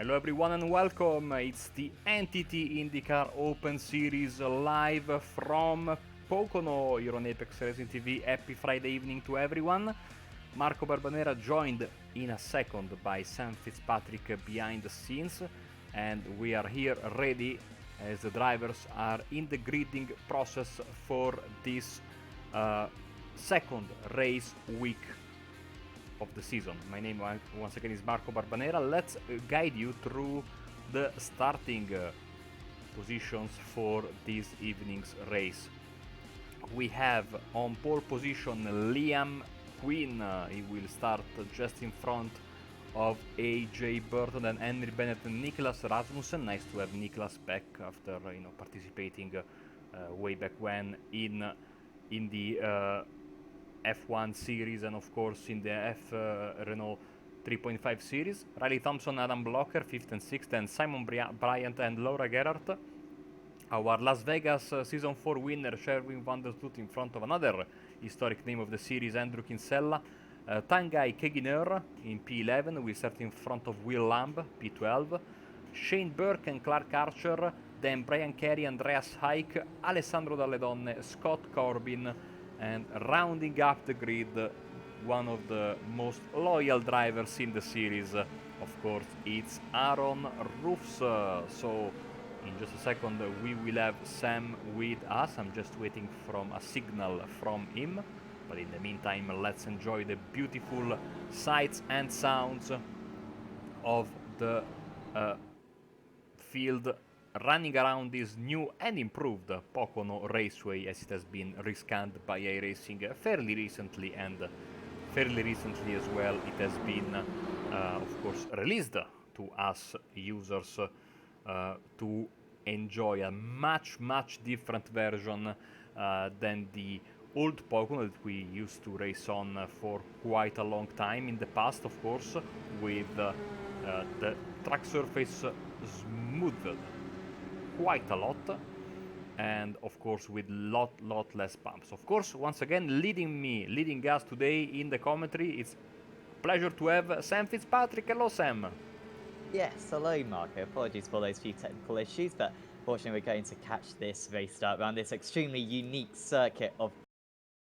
Hello everyone and welcome. It's the NTT Indycar Open Series live from Pocono here on Apex Racing TV. Happy Friday evening to everyone. Marco Barbanera joined in a second by Sam Fitzpatrick behind the scenes, and we are here ready as the drivers are in the gridding process for this second race week of the season. My name once again is Marco Barbanera. Let's guide you through the starting positions for this evening's race. We have on pole position Liam Quinn. He will start just in front of AJ Burton and Henry Bennett and Nicolas Rasmus. Nice to have Nicolas back after participating way back when in the F1 series and of course in the Renault 3.5 series. Riley Thompson, Adam Blocker, 5th and 6th, and Simon Bryant and Laura Gerhardt. Our Las Vegas Season 4 winner, Sherwin van der Sloot, in front of another historic name of the series, Andrew Kinsella. Tanguy Keguiner in P11 will start in front of Will Lamb, P12. Shane Burke and Clark Archer, then Brian Carey, Andreas Hike, Alessandro Dalle Donne, Scott Corbin, and rounding up the grid, one of the most loyal drivers in the series, of course, it's Aaron Roofs. So in just a second we will have Sam with us. I'm just waiting from a signal from him, but in the meantime let's enjoy the beautiful sights and sounds of the field running around this new and improved Pocono Raceway, as it has been rescanned by iRacing fairly recently, and fairly recently as well it has been of course released to us users to enjoy a much different version than the old Pocono that we used to race on for quite a long time in the past, of course, with the track surface smoothed quite a lot, and of course with lot less bumps. Of course, once again leading us today in the commentary, it's a pleasure to have Sam Fitzpatrick. Hello Sam. Yes, hello Marco. Apologies for those few technical issues, but fortunately we're going to catch this race start around this extremely unique circuit of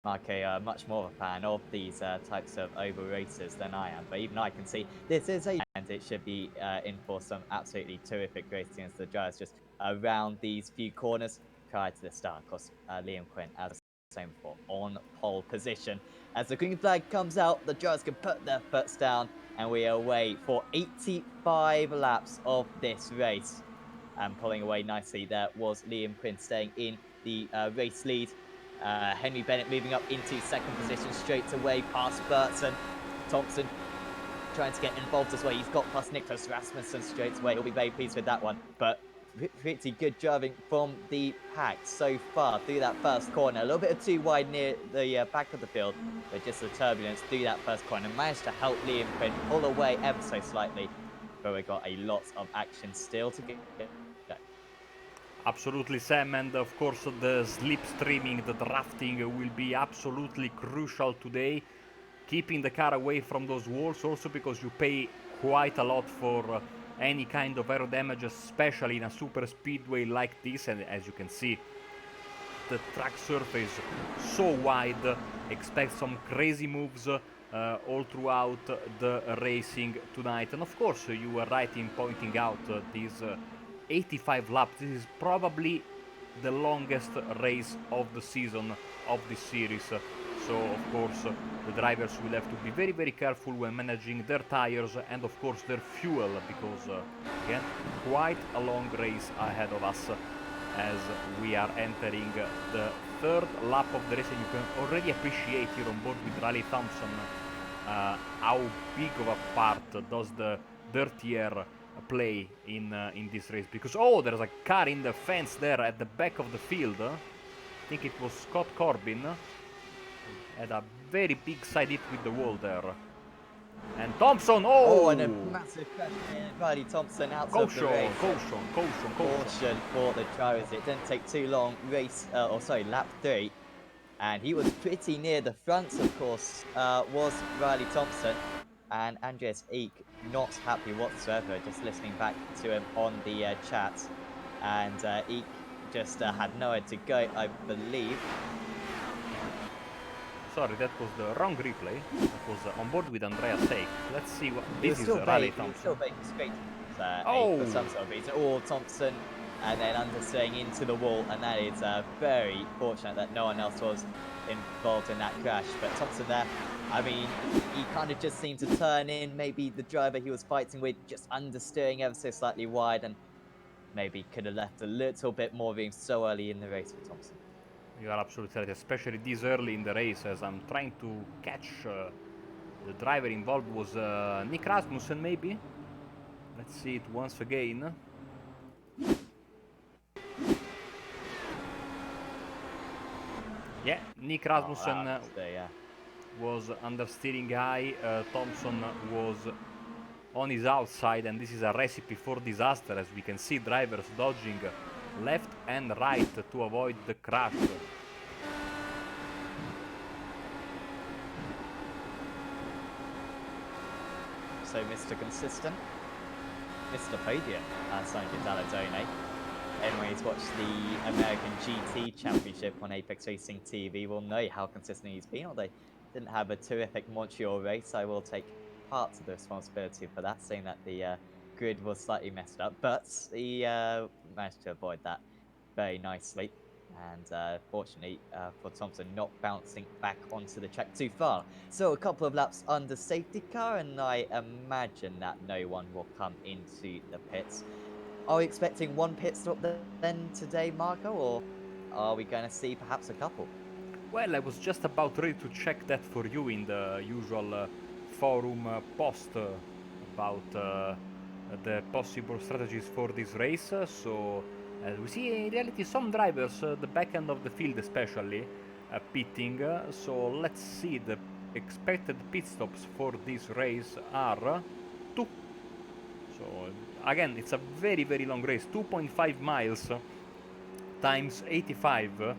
Marco. Much more of a fan of these types of oval races than I am, but even I can see this is and it should be in for some absolutely terrific racing as the drivers just around these few corners prior to the start. Of course, Liam Quinn, as I was saying before, on pole position. As the green flag comes out, the drivers can put their foots down, and we are away for 85 laps of this race. And pulling away nicely there was Liam Quinn, staying in the race lead. Henry Bennett moving up into second position straight away past Burton. Thompson trying to get involved as well. He's got past Nicolas Rasmus straight away. He'll be very pleased with that one. But pretty good driving from the pack so far through that first corner. A little bit of too wide near the back of the field, but just the turbulence through that first corner managed to help Liam Quinn pull away ever so slightly. But we've got a lot of action still to get. Absolutely, Sam, and of course the slipstreaming, the drafting will be absolutely crucial today, keeping the car away from those walls, also because you pay quite a lot for any kind of aero damage, especially in a super speedway like this. And as you can see, the track surface so wide, expect some crazy moves all throughout the racing tonight. And of course you were right in pointing out these 85 laps. This is probably the longest race of the season of this series, so of course the drivers will have to be very careful when managing their tires and of course their fuel, because again, quite a long race ahead of us as we are entering the third lap of the race. And you can already appreciate here on board with Riley Thompson how big of a part does the dirty air play in this race, because there's a car in the fence there at the back of the field. I think it was Scott Corbin, had a very big side hit with the wall there. And Thompson, and a massive crash in Riley Thompson out of the race. Caution for the drivers. It didn't take too long. Lap 3, and he was pretty near the front, of course, was Riley Thompson. And Andreas Eek not happy whatsoever, just listening back to him on the chat. And Eek just had nowhere to go, I believe. Sorry, that was the wrong replay. That was on board with Andreas Eik. Let's see what He this was is. still Riley he was Thompson. still very straight Eek Oh, for some sort of reason. Oh, Thompson, and then understeering into the wall, and that is very fortunate that no one else was involved in that crash. But Thompson there, I mean, he kind of just seemed to turn in. Maybe the driver he was fighting with just understeering ever so slightly wide, and maybe could have left a little bit more room so early in the race for Thompson. you are absolutely right, especially this early in the race, as I'm trying to catch the driver involved was Nick Rasmussen, maybe? Let's see it once again. Yeah, Nick Rasmussen was understeering high. Thompson was on his outside, and this is a recipe for disaster, as we can see drivers dodging left and right to avoid the crash. So Mr. Consistent, Mr. Podium, Sanjay Daladone. Anyone who's watched the American GT Championship on Apex Racing TV will know how consistent he's been. Although didn't have a terrific Montreal race, I will take part of the responsibility for that, saying that the grid was slightly messed up. But he managed to avoid that very nicely. And fortunately for Thompson, not bouncing back onto the track too far. So a couple of laps under safety car, and I imagine that no one will come into the pits. Are we expecting one pit stop then today, Marco, or are we going to see perhaps a couple? Well, I was just about ready to check that for you in the usual forum post about the possible strategies for this race. So, as we see in reality, some drivers, the back end of the field especially, pitting. So, let's see. The expected pit stops for this race are 2. So, again, it's a very, very long race, 2.5 miles times 85.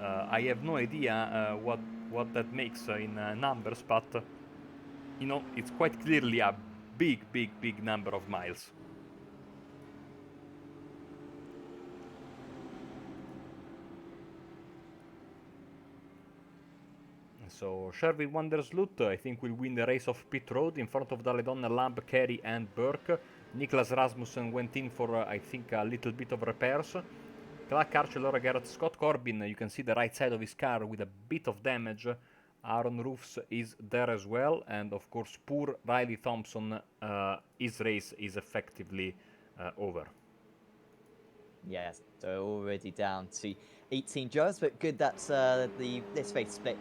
I have no idea what that makes in numbers, but you know, it's quite clearly a big, big, big number of miles. So Shervin Wandersloot, I think, will win the race of pit road in front of Daledon, Lamb, Carey and Burke. Nicolas Rasmussen went in for, I think, a little bit of repairs. Clark Archer, Garrett, Scott Corbin, you can see the right side of his car with a bit of damage. Aaron Roofs is there as well, and of course poor Riley Thompson, his race is effectively over. Yes, so already down to 18 drivers, but good that this race split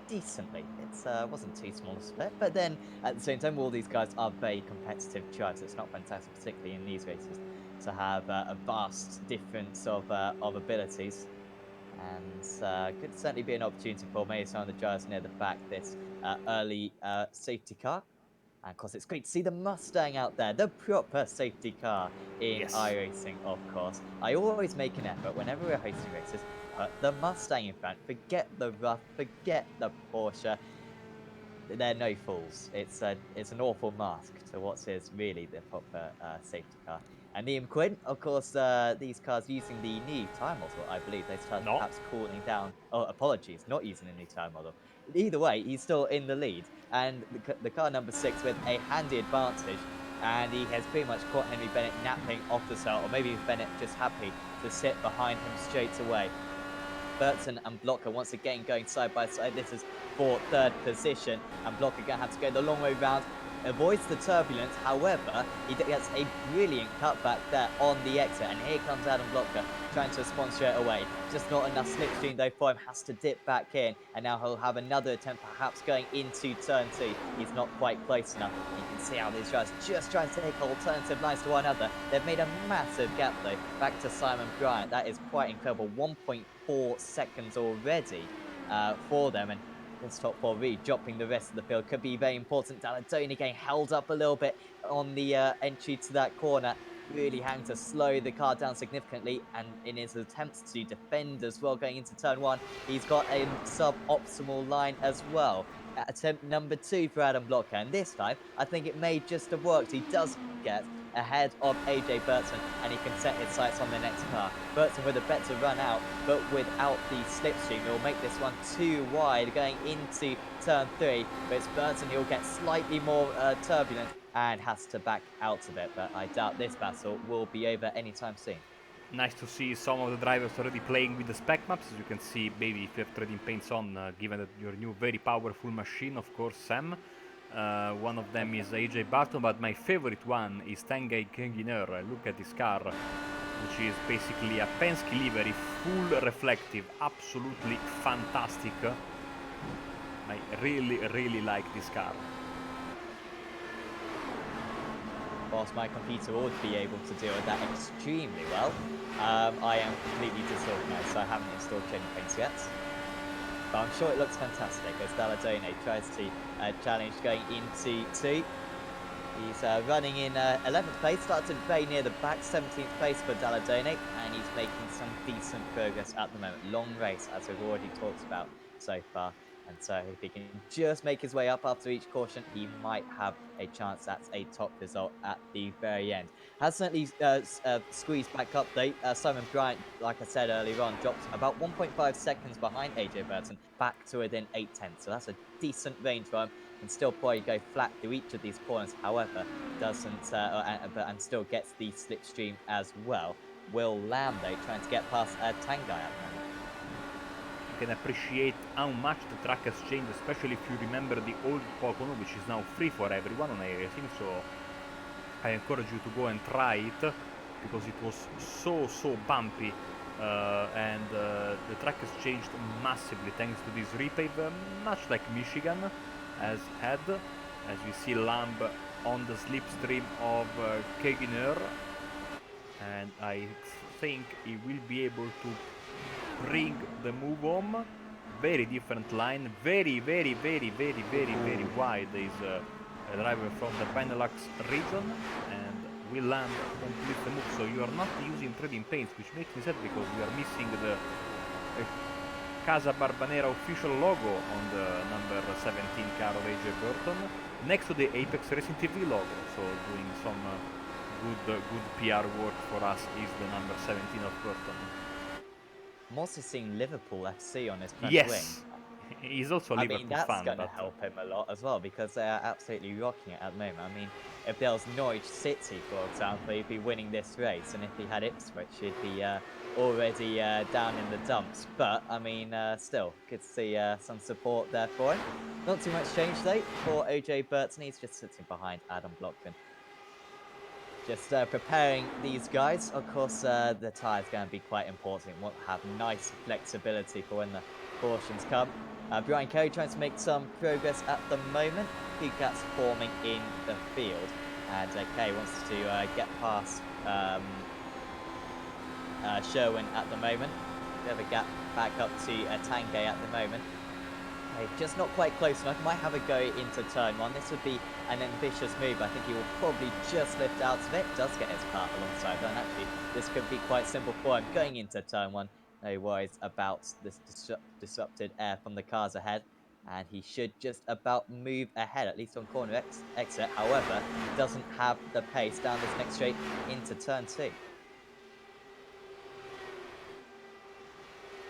decently. It wasn't too small a split, but then at the same time, all these guys are very competitive drivers. It's not fantastic, particularly in these races, to have a vast difference of abilities. And could certainly be an opportunity for maybe some of the drivers near the back this early safety car. And of course, it's great to see the Mustang out there, the proper safety car in iRacing, of course. I always make an effort whenever we're hosting races, put the Mustang in front. Forget the rough, forget the Porsche. They're no fools. It's an awful mask to what is really the proper safety car. And Liam Quinn, of course, these cars using the new tyre model, I believe they started perhaps cooling down. Oh, apologies, not using the new tyre model. Either way, he's still in the lead. And the car number 6 with a handy advantage. And he has pretty much caught Henry Bennett napping off the start, or maybe Bennett just happy to sit behind him straight away. Burton and Blocker once again going side by side. This is for third position, and Blocker going to have to go the long way round. Avoids the turbulence, however, he gets a brilliant cutback there on the exit, and here comes Adam Blocker trying to respond straight away. Just not enough slipstream though for him, has to dip back in, and now he'll have another attempt perhaps going into turn 2. He's not quite close enough. You can see how these guys just trying to take alternative lines to one another. They've made a massive gap though, back to Simon Bryant. That is quite incredible, 1.4 seconds already for them, and this top 4 really dropping the rest of the field could be very important. Daladone getting held up a little bit on the entry to that corner, really having to slow the car down significantly, and in his attempts to defend as well going into turn 1, he's got a sub-optimal line as well. attempt number 2 for Adam Blocker, and this time, I think it may just have worked. He does get ahead of AJ Burton, and he can set his sights on the next car. Burton with a better run out, but without the slipstream, it will make this one too wide going into turn 3, but it's Burton who will get slightly more turbulent and has to back out of it, but I doubt this battle will be over anytime soon. Nice to see some of the drivers already playing with the spec maps. As you can see, maybe if you have trading paints on, given that your new very powerful machine, of course, Sam. One of them is AJ Barton, but my favorite one is Tangay Kenginer. Look at this car, which is basically a Penske livery, full reflective, absolutely fantastic. I really like this car. Whilst my computer would be able to deal with that extremely well, I am completely disorganized, so I haven't installed trading paints yet. But I'm sure it looks fantastic as Dalladone tries to challenge going into 2. He's running in 11th place, started very near the back, 17th place for Dalladone, and he's making some decent progress at the moment. Long race, as we've already talked about so far. And so if he can just make his way up after each caution, he might have a chance at a top result at the very end. Has certainly squeezed back up though. Simon Bryant, like I said earlier on, dropped about 1.5 seconds behind AJ Burton, back to within 8/10. So that's a decent range for him. Can still probably go flat through each of these corners, however, doesn't, and still gets the slipstream as well. Will Lamb though, trying to get past Tangai at the moment. Can appreciate how much the track has changed, especially if you remember the old Pocono, which is now free for everyone on iRacing, so I encourage you to go and try it, because it was so bumpy, and the track has changed massively thanks to this repave, much like Michigan has had, as you see Lamb on the slipstream of Keginer, and I think he will be able to bring the move home. Very different line, very wide. Is a driver from the Benelux region, and will Land complete the move. So you are not using trading paints, which makes me sad because we are missing the Casa Barbanera official logo on the number 17 car of AJ Burton, next to the Apex Racing TV logo. So doing some good PR work for us is the number 17 of Burton. I'm also seeing Liverpool FC on his front wing. Yes, he's also a Liverpool fan. That's going to help him a lot as well, because they are absolutely rocking it at the moment. I mean, if there was Norwich City, for example, he'd be winning this race, and if he had Ipswich, he'd be already down in the dumps. But, I mean, still, good to see some support there for him. Not too much change, though, for AJ Burton. He's just sitting behind Adam Blockman. Just preparing these guys. Of course, the tyre is going to be quite important. We want to have nice flexibility for when the cautions come. Brian Kerry trying to make some progress at the moment. Big gaps forming in the field. And Kerry wants to get past Sherwin at the moment. Bit of a gap back up to Tangay at the moment. Just not quite close enough. Might have a go into turn 1. This would be an ambitious move. I think he will probably just lift out of it. Does get his car alongside that. And actually, this could be quite simple for him. Going into turn 1, no worries about this disrupted air from the cars ahead. And he should just about move ahead, at least on corner exit. However, doesn't have the pace down this next straight into turn 2.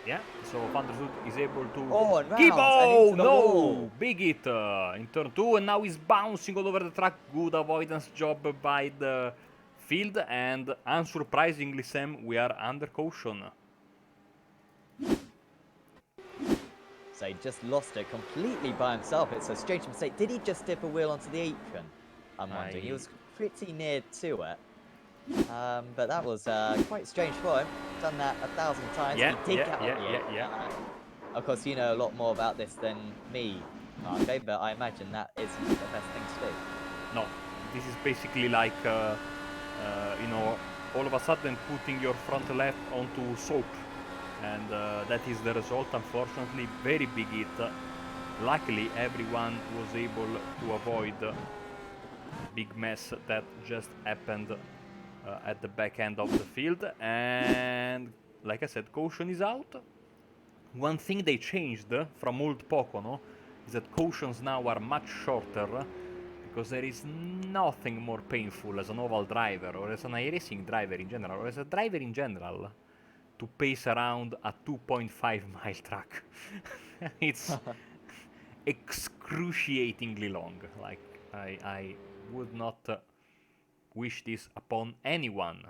Yeah, so Vandersloot is able to keep no! Big hit in turn 2, and now he's bouncing all over the track. Good avoidance job by the field, and unsurprisingly, Sam, we are under caution. So he just lost it completely by himself. It's a strange mistake. Did he just dip a wheel onto the apron? I'm wondering. He was pretty near to it. But that was quite strange for him. Done that 1,000 times. Yeah. Of course, you know a lot more about this than me, Marco, but I imagine that isn't the best thing to do. No, this is basically like, you know, all of a sudden putting your front left onto soap. And that is the result, unfortunately. Very big hit. Luckily, everyone was able to avoid big mess that just happened at the back end of the field. And like I said, caution is out. One thing they changed from old Pocono is that cautions now are much shorter, because there is nothing more painful as an oval driver, or as an iRacing driver in general, or as a driver in general, to pace around a 2.5 mile track. It's excruciatingly long. Like, I would not wish this upon anyone.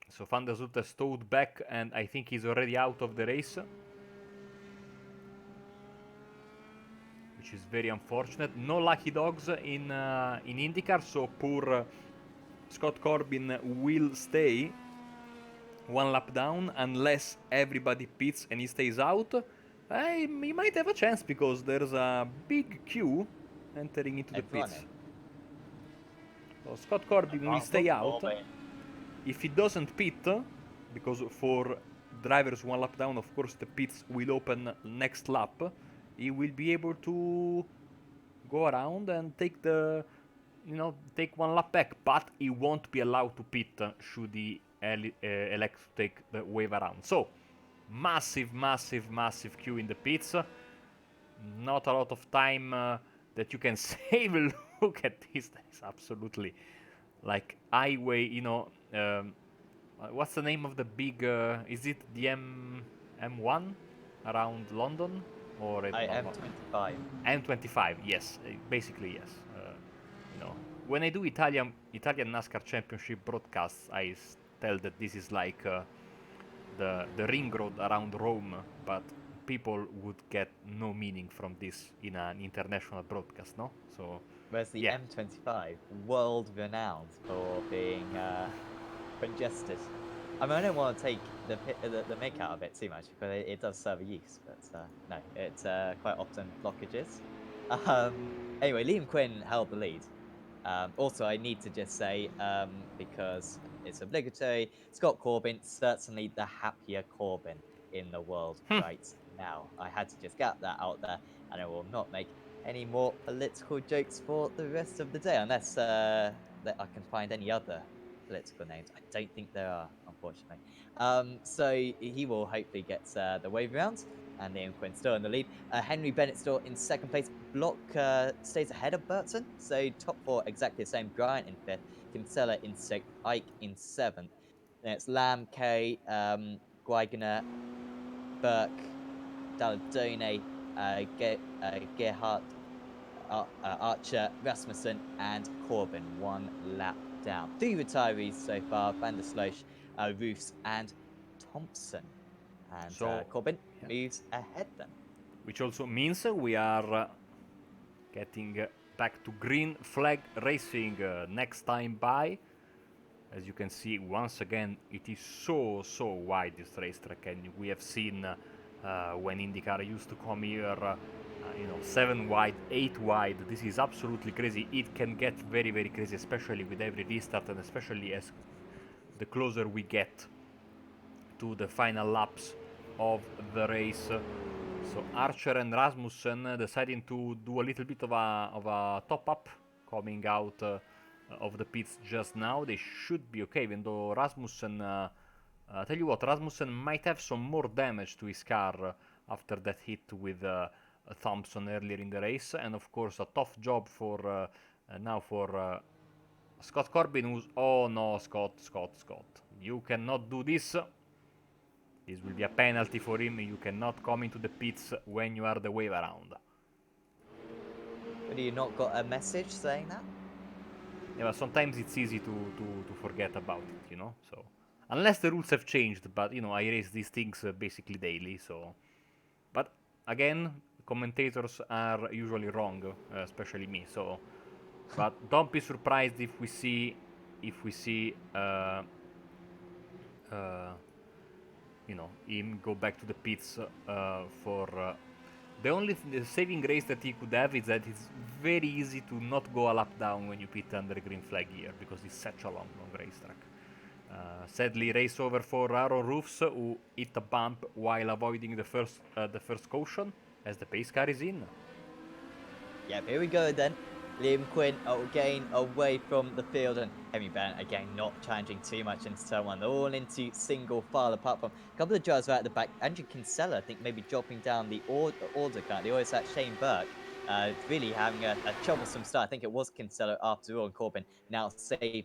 So Van der Zoete stowed back, and I think he's already out of the race, which is very unfortunate. No lucky dogs in IndyCar, so poor Scott Corbin will stay one lap down unless everybody pits and he stays out. He might have a chance because there's a big queue entering into the pits. So Scott Corbin will stay out. If he doesn't pit, because for drivers one lap down, of course, the pits will open next lap, he will be able to go around and take take one lap back, but he won't be allowed to pit should he elect to take the wave around. So, massive queue in the pits. Not a lot of time that you can save. Look at this. That's absolutely like highway, what's the name of the big, is it the M1 around London? Or M25. M25, yes, basically yes. When I do Italian NASCAR Championship broadcasts, I tell that this is like the ring road around Rome, but people would get no meaning from this in an international broadcast, no? So, whereas the M25, world renowned for being congested. I mean, I don't want to take the make out of it too much, because it does serve a use, but no, it's quite often blockages. Anyway, Liam Quinn held the lead. Also, I need to just say, because it's obligatory, Scott Corbin, certainly the happier Corbin in the world right now. I had to just get that out there, and I will not make any more political jokes for the rest of the day, unless that I can find any other political names. I don't think there are, unfortunately. So he will hopefully get the wave round, and Liam Quinn still in the lead. Henry Bennett still in second place. Block stays ahead of Burton, so top four exactly the same. Bryant in fifth, Kinsella in sixth, Ike in seventh. Then it's Lamb, Kay, Guigner, Burke, Dalladone, Gerhardt, Archer, Rasmussen, and Corbin. One lap down. 3 retirees so far: Van der Sloot, Roos, and Thompson. And so, Corbin moves ahead then. Which also means we are getting back to green flag racing next time by. As you can see, once again, it is so wide, this racetrack, and we have seen when IndyCar used to come here, 7 wide, 8 wide. This is absolutely crazy. It can get very crazy, especially with every restart, and especially as the closer we get to the final laps of the race. So Archer and Rasmussen deciding to do a little bit of a top-up, coming out of the pits just now. They should be okay, even though Rasmussen, tell you what, Rasmussen might have some more damage to his car after that hit with Thompson earlier in the race. And of course, a tough job for now for Scott Corbin, who's... Oh no, Scott, you cannot do this. This will be a penalty for him. You cannot come into the pits when you are the wave around. But you not got a message saying that? Yeah, but sometimes it's easy to forget about it, So, unless the rules have changed, but, I race these things basically daily, so... But, again, commentators are usually wrong, especially me, so... But don't be surprised if we see him go back to the pits for... the only saving grace that he could have is that it's very easy to not go a lap down when you pit under a green flag here, because it's such a long racetrack. Sadly, race over for Aaron Roofs, who hit a bump while avoiding the first caution as the pace car is in. Yeah, here we go then. Liam Quinn again away from the field, and Henry Bennett again not challenging too much into turn one. They're all into single file, apart from a couple of drivers right at the back. Andrew Kinsella, I think, maybe dropping down the order currently. Always that Shane Burke. Really having a troublesome start. I think it was Kinsella after all, and Corbin now serving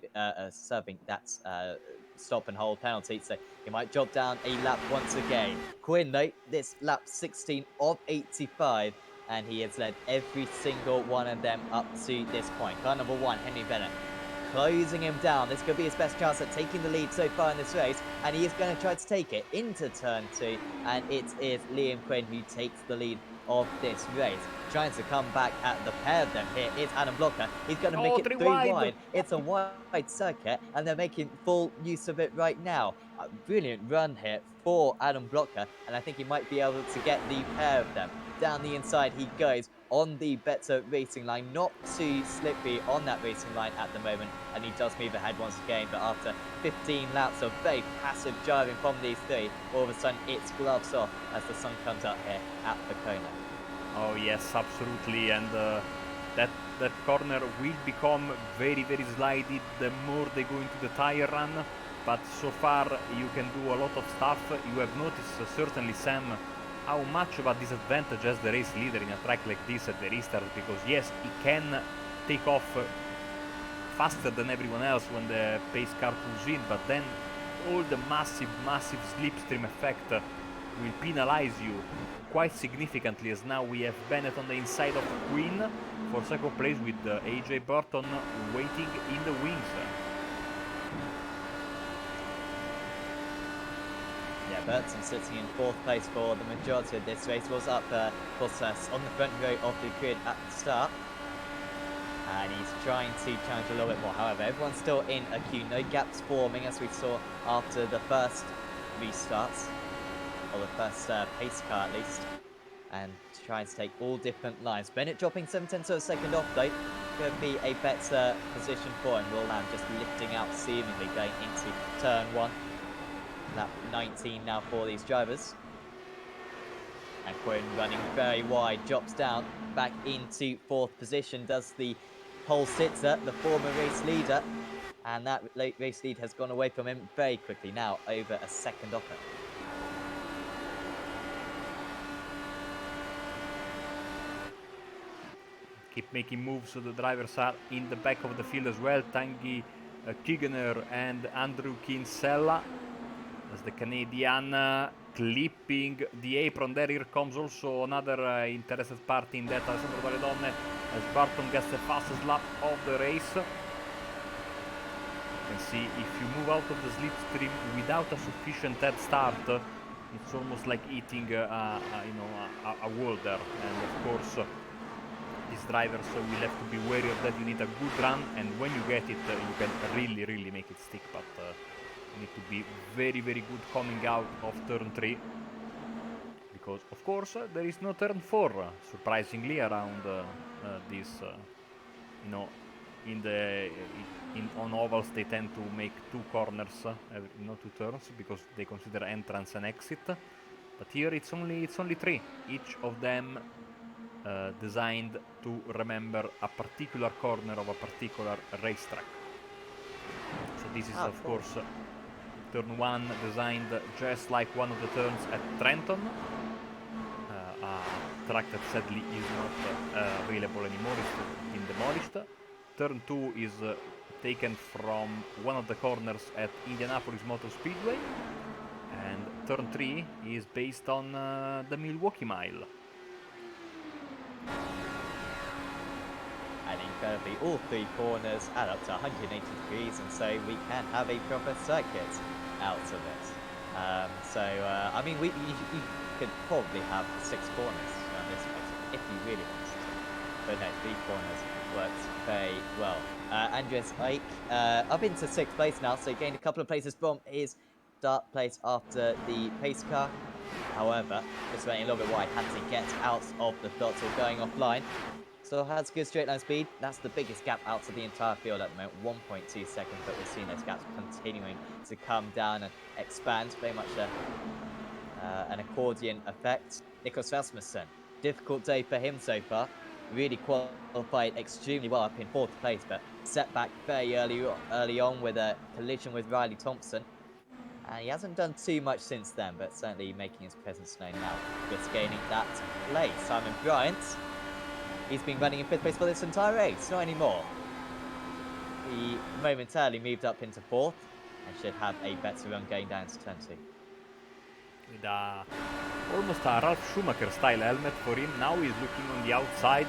that stop and hold penalty. So he might drop down a lap once again. Quinn, though, this lap 16 of 85, and he has led every single one of them up to this point. Car number one, Henry Bennett, closing him down. This could be his best chance at taking the lead so far in this race, and he is going to try to take it into turn two, and it is Liam Quinn who takes the lead of this race. Trying to come back at the pair of them here is Adam Blocker. He's going to make it three wide. It's a wide circuit, and they're making full use of it right now. A brilliant run here for Adam Blocker, and I think he might be able to get the pair of them. Down the inside he goes on the better racing line, not too slippery on that racing line at the moment, and he does move ahead once again, but after 15 laps of very passive driving from these three, all of a sudden it's gloves off as the sun comes out here at Pocono. Oh yes, absolutely, and that corner will become very, very slidey the more they go into the tire run, but so far you can do a lot of stuff. You have noticed, certainly Sam, how much of a disadvantage as the race leader in a track like this at the restart, because yes, he can take off faster than everyone else when the pace car pulls in, but then all the massive slipstream effect will penalize you quite significantly, as now we have Bennett on the inside of Quinn for second place with AJ Burton waiting in the wings. Yeah, Burton sitting in fourth place for the majority of this race. Was up on the front row of the grid at the start, and he's trying to challenge a little bit more. However, everyone's still in a queue, no gaps forming as we saw after the first restarts, or the first pace car at least, and trying to take all different lines. Bennett dropping 7/10 of a second off though, could be a better position for him. Will Lamb just lifting out seemingly going into turn one. Lap 19 now for these drivers. And Quinn running very wide, drops down back into fourth position, does the pole sitter, the former race leader, and that race lead has gone away from him very quickly, now over a second off him. Keep making moves, so the drivers are in the back of the field as well. Tanguy Kigener and Andrew Kinsella, as the Canadian clipping the apron. There, here comes also another interested party in that, Alessandro Valedonne, as Burton gets the fastest lap of the race. You can see if you move out of the slipstream without a sufficient head start, it's almost like eating a wall there. And of course, these drivers will have to be wary of that. You need a good run, and when you get it, you can really make it stick. But you need to be very good coming out of turn 3, because of course there is no turn 4, surprisingly, around this. On ovals they tend to make 2 corners, 2 turns, because they consider entrance and exit. But here it's only 3, each of them designed to remember a particular corner of a particular racetrack. So this is of course turn 1, designed just like one of the turns at Trenton, a track that sadly is not available anymore, it's been demolished. Turn 2 is taken from one of the corners at Indianapolis Motor Speedway, and turn 3 is based on the Milwaukee Mile. And incredibly, all 3 corners add up to 180 degrees, and so we can have a proper circuit out of it. I mean, you could probably have 6 corners around this place if you really wanted to. But no, 3 corners works very well. Andreas Eich up into 6th place now, so he gained a couple of places from his start place after the pace car. However, just running a little bit wide, had to get out of the throttle, going offline. Still has good straight line speed. That's the biggest gap out of the entire field at the moment, 1.2 seconds, but we've seen those gaps continuing to come down and expand, very much an accordion effect. Nicolas Rasmussen, difficult day for him so far. really qualified extremely well up in 4th place, but set back very early on with a collision with Riley Thompson. And he hasn't done too much since then, but certainly making his presence known now. Just gaining that place. Simon Bryant, he's been running in 5th place for this entire race, not anymore. He momentarily moved up into 4th and should have a better run going down to turn 2. With almost a Ralf Schumacher style helmet for him. Now he's looking on the outside.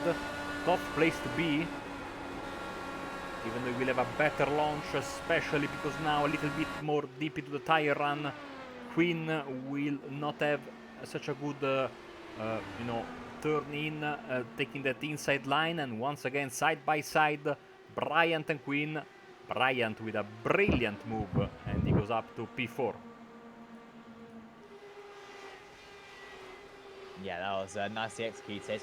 Tough place to be. Even though we'll have a better launch, especially because now a little bit more deep into the tire run, Quinn will not have such a good, turn in, taking that inside line, and once again side by side, Bryant and Quinn. Bryant with a brilliant move, and he goes up to P4. Yeah, that was nicely executed.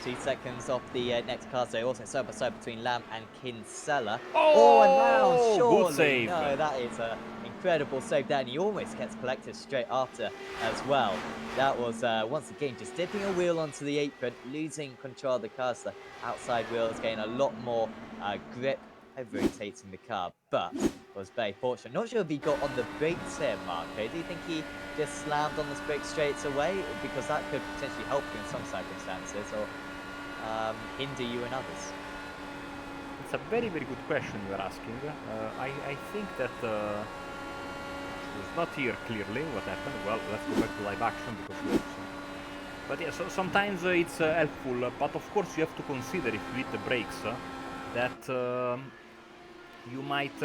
2 seconds off the next car, so also side by side between Lamb and Kinsella. Oh, and now surely, good save. No, that is an incredible save there, and he almost gets collected straight after as well. That was, once again, just dipping a wheel onto the apron, losing control of the car, so the outside wheel is getting a lot more grip, rotating the car, but was very fortunate. Not sure if he got on the brakes here, Marco. Do you think he just slammed on the brakes straight away? Because that could potentially help you in some circumstances, or hinder you in others. It's a very, very good question you are asking. I think that it's not here clearly what happened. Well, let's go back to live action because we also... But yeah, so sometimes it's helpful, but of course you have to consider if you hit the brakes that you might,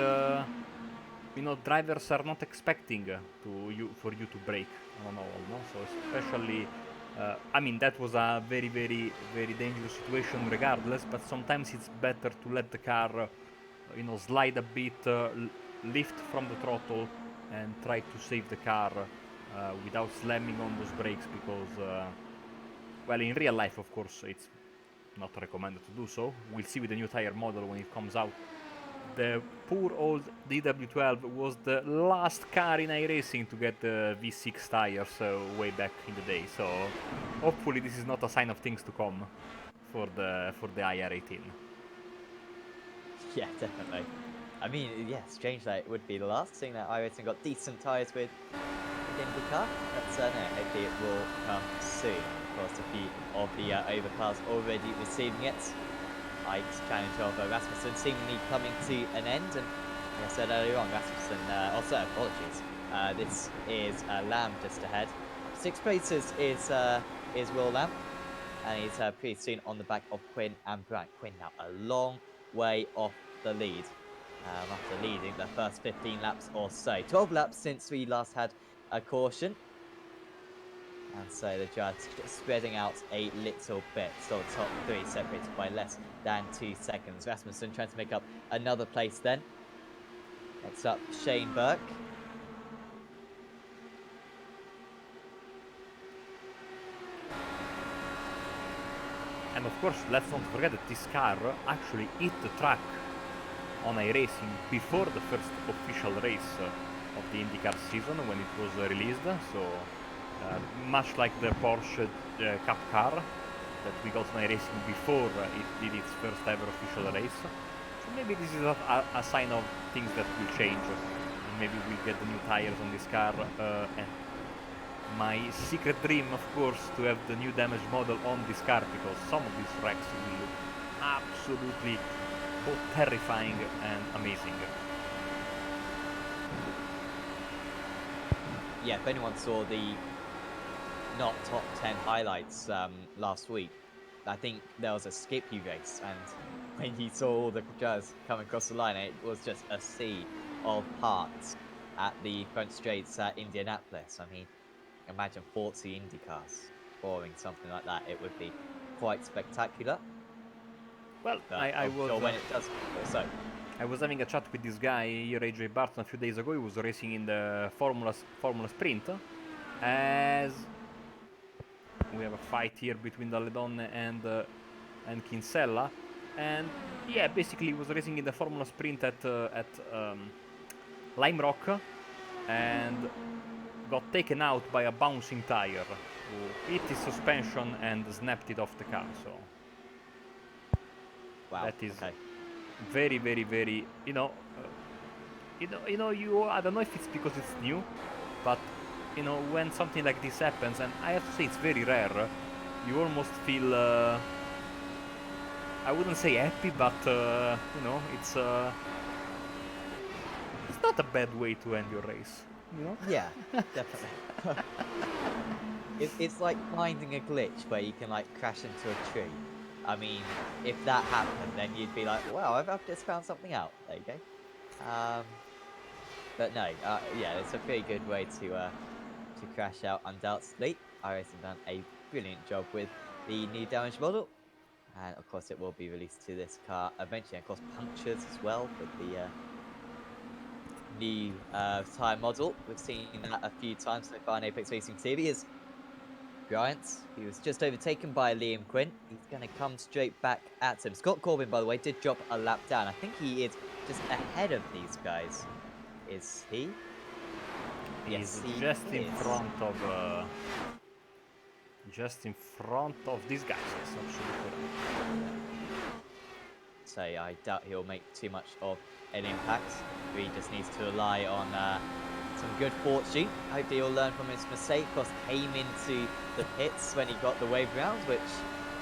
drivers are not expecting for you to brake on all, no? So especially, that was a very, very, very dangerous situation regardless, but sometimes it's better to let the car, slide a bit, lift from the throttle, and try to save the car without slamming on those brakes because, well, in real life, of course, it's not recommended to do so. We'll see with the new tire model when it comes out. The poor old DW12 was the last car in iRacing to get the V6 tires way back in the day, so hopefully this is not a sign of things to come for the IR18. Yeah, definitely. Strange that it would be the last thing that iRacing got decent tyres with IndyCar, but no, hopefully it will come soon. Of course, a few of the overcars already receiving it. Ike's challenge of Rasmussen seemingly coming to an end, and like I said earlier on, Rasmussen, apologies, this is Lamb just ahead. 6 places is Will Lamb, and he's pretty soon on the back of Quinn and Bryant. Quinn now a long way off the lead, after leading the first 15 laps or so. 12 laps since we last had a caution. And so the judge just spreading out a little bit. Still the top 3 separated by less than 2 seconds. Rasmussen trying to make up another place then. Next up, Shane Burke. And of course, let's not forget that this car actually hit the track on iRacing before the first official race of the IndyCar season when it was released. So much like the Porsche Cup car that we got on iRacing before it did its first ever official race. So maybe this is a sign of things that will change. Maybe we'll get the new tires on this car. And my secret dream, of course, to have the new damage model on this car, because some of these wrecks will look absolutely both terrifying and amazing. Yeah, if anyone saw the not top 10 highlights last week, I think there was a Skippy race, and when you saw all the drivers coming across the line, it was just a sea of parts at the front straights at Indianapolis. Imagine 40 IndyCars pouring something like that. It would be quite spectacular. Well, I was sure when it does also. I was having a chat with this guy here, AJ Barton, a few days ago. He was racing in the Formula Sprint, as we have a fight here between Dalledonne and Kinsella, and yeah, basically he was racing in the Formula Sprint at Lime Rock, and got taken out by a bouncing tire who hit his suspension and snapped it off the car. So Wow. That is Okay. very, very, very. I don't know if it's because it's new, but when something like this happens, and I have to say it's very rare, you almost feel. I wouldn't say happy, but it's not a bad way to end your race. Yeah, definitely. It's like finding a glitch where you can like crash into a tree. I mean, if that happened, then you'd be like, "Wow, I've just found something out." There you go. But no, yeah, it's a pretty good way to crash out. Undoubtedly, iRacing done a brilliant job with the new damage model, and of course, it will be released to this car eventually. And of course, punctures as well with the new tyre model. We've seen that a few times so far in Apex Racing TV. Is Bryant, he was just overtaken by Liam Quinn. He's going to come straight back at him. Scott Corbin, by the way, did drop a lap down. I think he is just ahead of these guys. Is he? Yes, He's he just in is. front of these guys. Yes, absolutely right. So I doubt he'll make too much of an impact. He just needs to rely on some good fortune. Hopefully he'll learn from his mistake. Of course, came into the pits when he got the wave round, which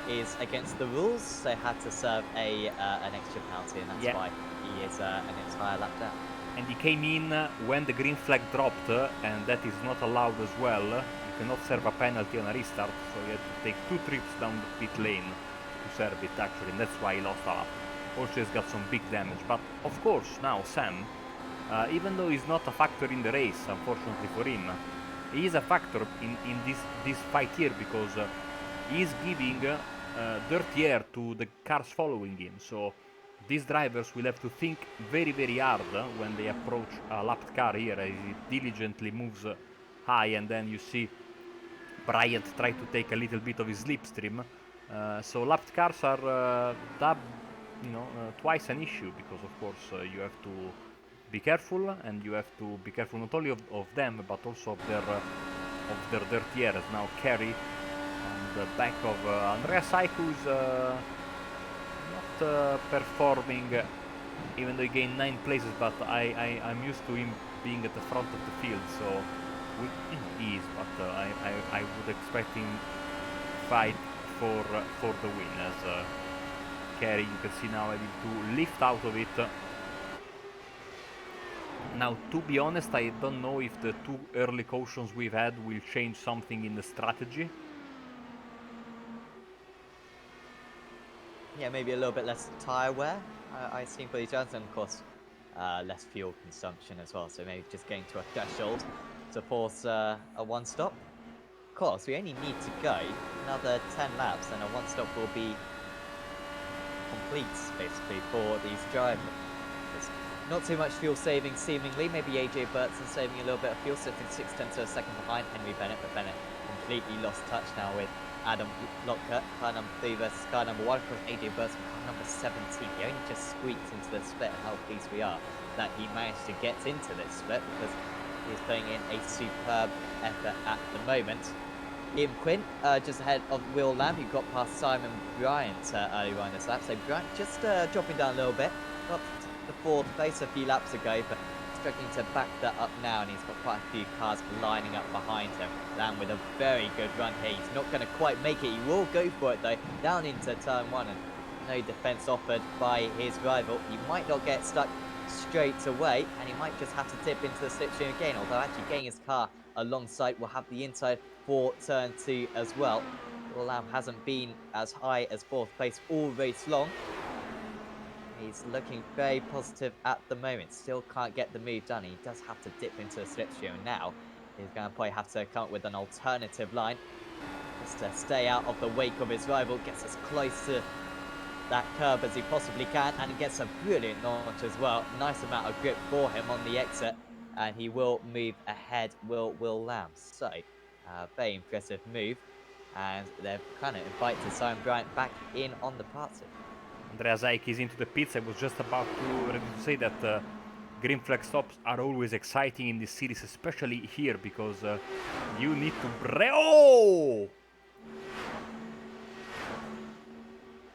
is against the rules. So had to serve an extra penalty, and that's why he is an entire lap down. And he came in when the green flag dropped, and that is not allowed as well. You cannot serve a penalty on a restart, so he had to take 2 trips down the pit lane to serve it actually, and that's why he lost a lap. Also he's got some big damage, but of course now Sam, even though he's not a factor in the race, unfortunately for him, he is a factor in this fight here because he is giving dirty air to the cars following him, so these drivers will have to think very, very hard when they approach a lapped car here as he diligently moves high, and then you see Bryant try to take a little bit of his slipstream. So lapped cars are twice an issue because of course you have to be careful, and you have to be careful not only of them but also of their dirty air. As now Kerry on the back of Andrea Saiku is not performing, even though he gained 9 places, but I'm used to him being at the front of the field, so he is, but I would expect him fight for the win, as Kerry, you can see now able to lift out of it. Now, to be honest, I don't know if the 2 early cautions we've had will change something in the strategy. Yeah, maybe a little bit less tyre wear, I assume, for these rounds, and of course, less fuel consumption as well, so maybe just getting to a threshold to force a one-stop. Of course, we only need to go another 10 laps, and a one-stop will be complete, basically, for these drivers. There's not too much fuel saving, seemingly. Maybe AJ Burton saving a little bit of fuel, sitting 6/10 to a second behind Henry Bennett, but Bennett completely lost touch now with Adam Lockhart, car number 3 versus car number 1. Of course, AJ Burton, car number 17. He only just squeaked into the split, and how pleased we are that he managed to get into this split, because he's putting in a superb effort at the moment. Liam Quinn just ahead of Will Lamb, who got past Simon Bryant earlier on this lap. So Bryant just dropping down a little bit. Got the 4th place a few laps ago, but struggling to back that up now, and he's got quite a few cars lining up behind him. Lamb with a very good run here. He's not going to quite make it. He will go for it though, down into turn 1, and no defence offered by his rival. He might not get stuck straight away, and he might just have to dip into the slipstream again, although actually getting his car alongside will have the inside for turn 2 as well. Will Lamb hasn't been as high as 4th place all race long. He's looking very positive at the moment. Still can't get the move done. He does have to dip into the slipstream now. He's going to probably have to come up with an alternative line just to stay out of the wake of his rival. Gets as close to that curb as he possibly can, and he gets a brilliant launch as well. Nice amount of grip for him on the exit, and he will move ahead, Will Lamb. So, very impressive move, and they've kind of invited Simon Bryant back in on the party. Andrea Zaik is into the pits. I was just about to say that green flag stops are always exciting in this series, especially here, because you need to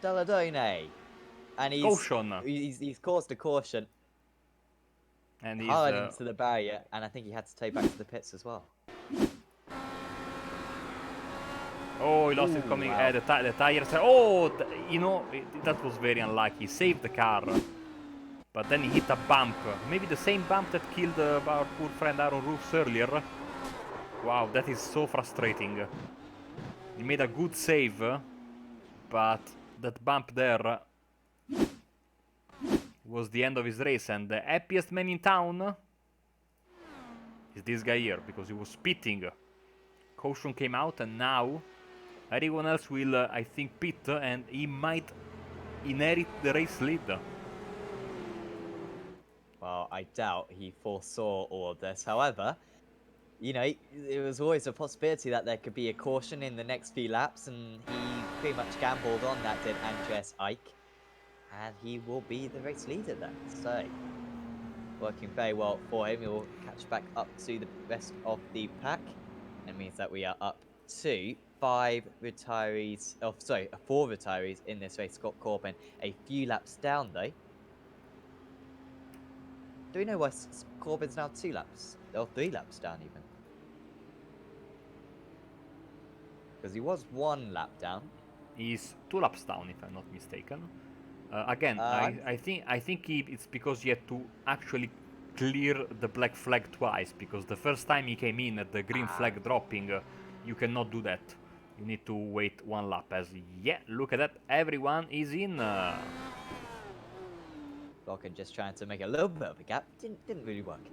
Dalladone. And Caution! he's caused a caution. And he's... Hard into the barrier, and I think he had to take back to the pits as well. Oh, he lost it coming. The tires. Oh, you know, that was very unlucky. He saved the car, but then he hit a bump. Maybe the same bump that killed our poor friend Aaron Roofs earlier. Wow, that is so frustrating. He made a good save, but that bump there was the end of his race. And the happiest man in town is this guy here, because he was spitting. Caution came out, and now everyone else will, I think, pit, and he might inherit the race lead. Well, I doubt he foresaw all of this. However, you know, it was always a possibility that there could be a caution in the next few laps, and he pretty much gambled on that, did Andreas Ike. And he will be the race leader then. So, working very well for him. He'll catch back up to the rest of the pack. It means that we are up to 4 retirees in this race. Scott Corbin a few laps down, though. Do we know why Corbin's now 2 laps? Or 3 laps down, even? Because he was 1 lap down. He's 2 laps down, if I'm not mistaken. Again, I think it's because he had to actually clear the black flag twice, because the first time he came in at the green flag dropping, you cannot do that. You need to wait 1 lap. Yeah, look at that, everyone is in. Blocker just trying to make a little bit of a gap. Didn't really work.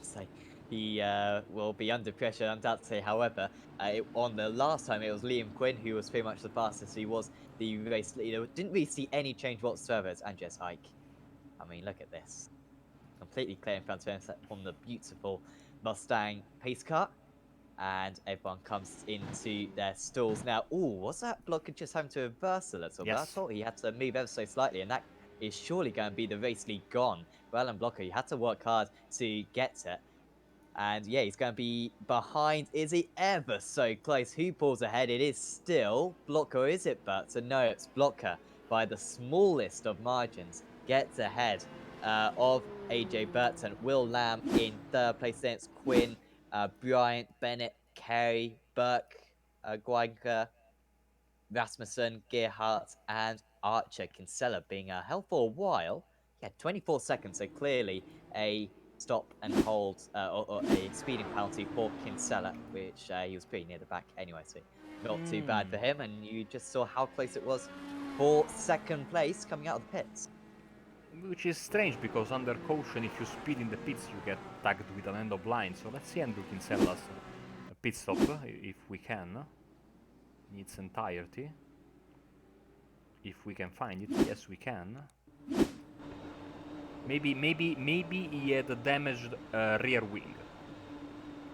So he will be under pressure, undoubtedly. However, on the last time, it was Liam Quinn who was pretty much the fastest. He was the race leader. Didn't really see any change whatsoever as Andreas Ike. I mean, look at this. Completely clear in front of him from the beautiful Mustang pace car. And everyone comes into their stalls now. Ooh, was that Blocker just having to reverse a little bit? I thought he had to move ever so slightly, and that is surely going to be the race lead gone. Well, and Blocker, you had to work hard to get it. And yeah, he's going to be behind. Is he ever so close? Who pulls ahead? It is still Blocker, is it, Bert? No, it's Blocker by the smallest of margins. Gets ahead of AJ Burton. Will Lamb in 3rd place. Then it's Quinn, Bryant, Bennett, Carey, Burke, Guiger, Rasmussen, Gerhardt, and Archer. Kinsella being held for a while. He had 24 seconds, so clearly a stop and hold or a speeding penalty for Kinsella, which he was pretty near the back anyway, so not too bad for him. And you just saw how close it was for 2nd place coming out of the pits. Which is strange, because under caution, if you speed in the pits, you get tagged with an end of line. So let's see Andrew Kinsella's pit stop, if we can, in its entirety. If we can find it. Yes, we can. Maybe he had a damaged rear wing.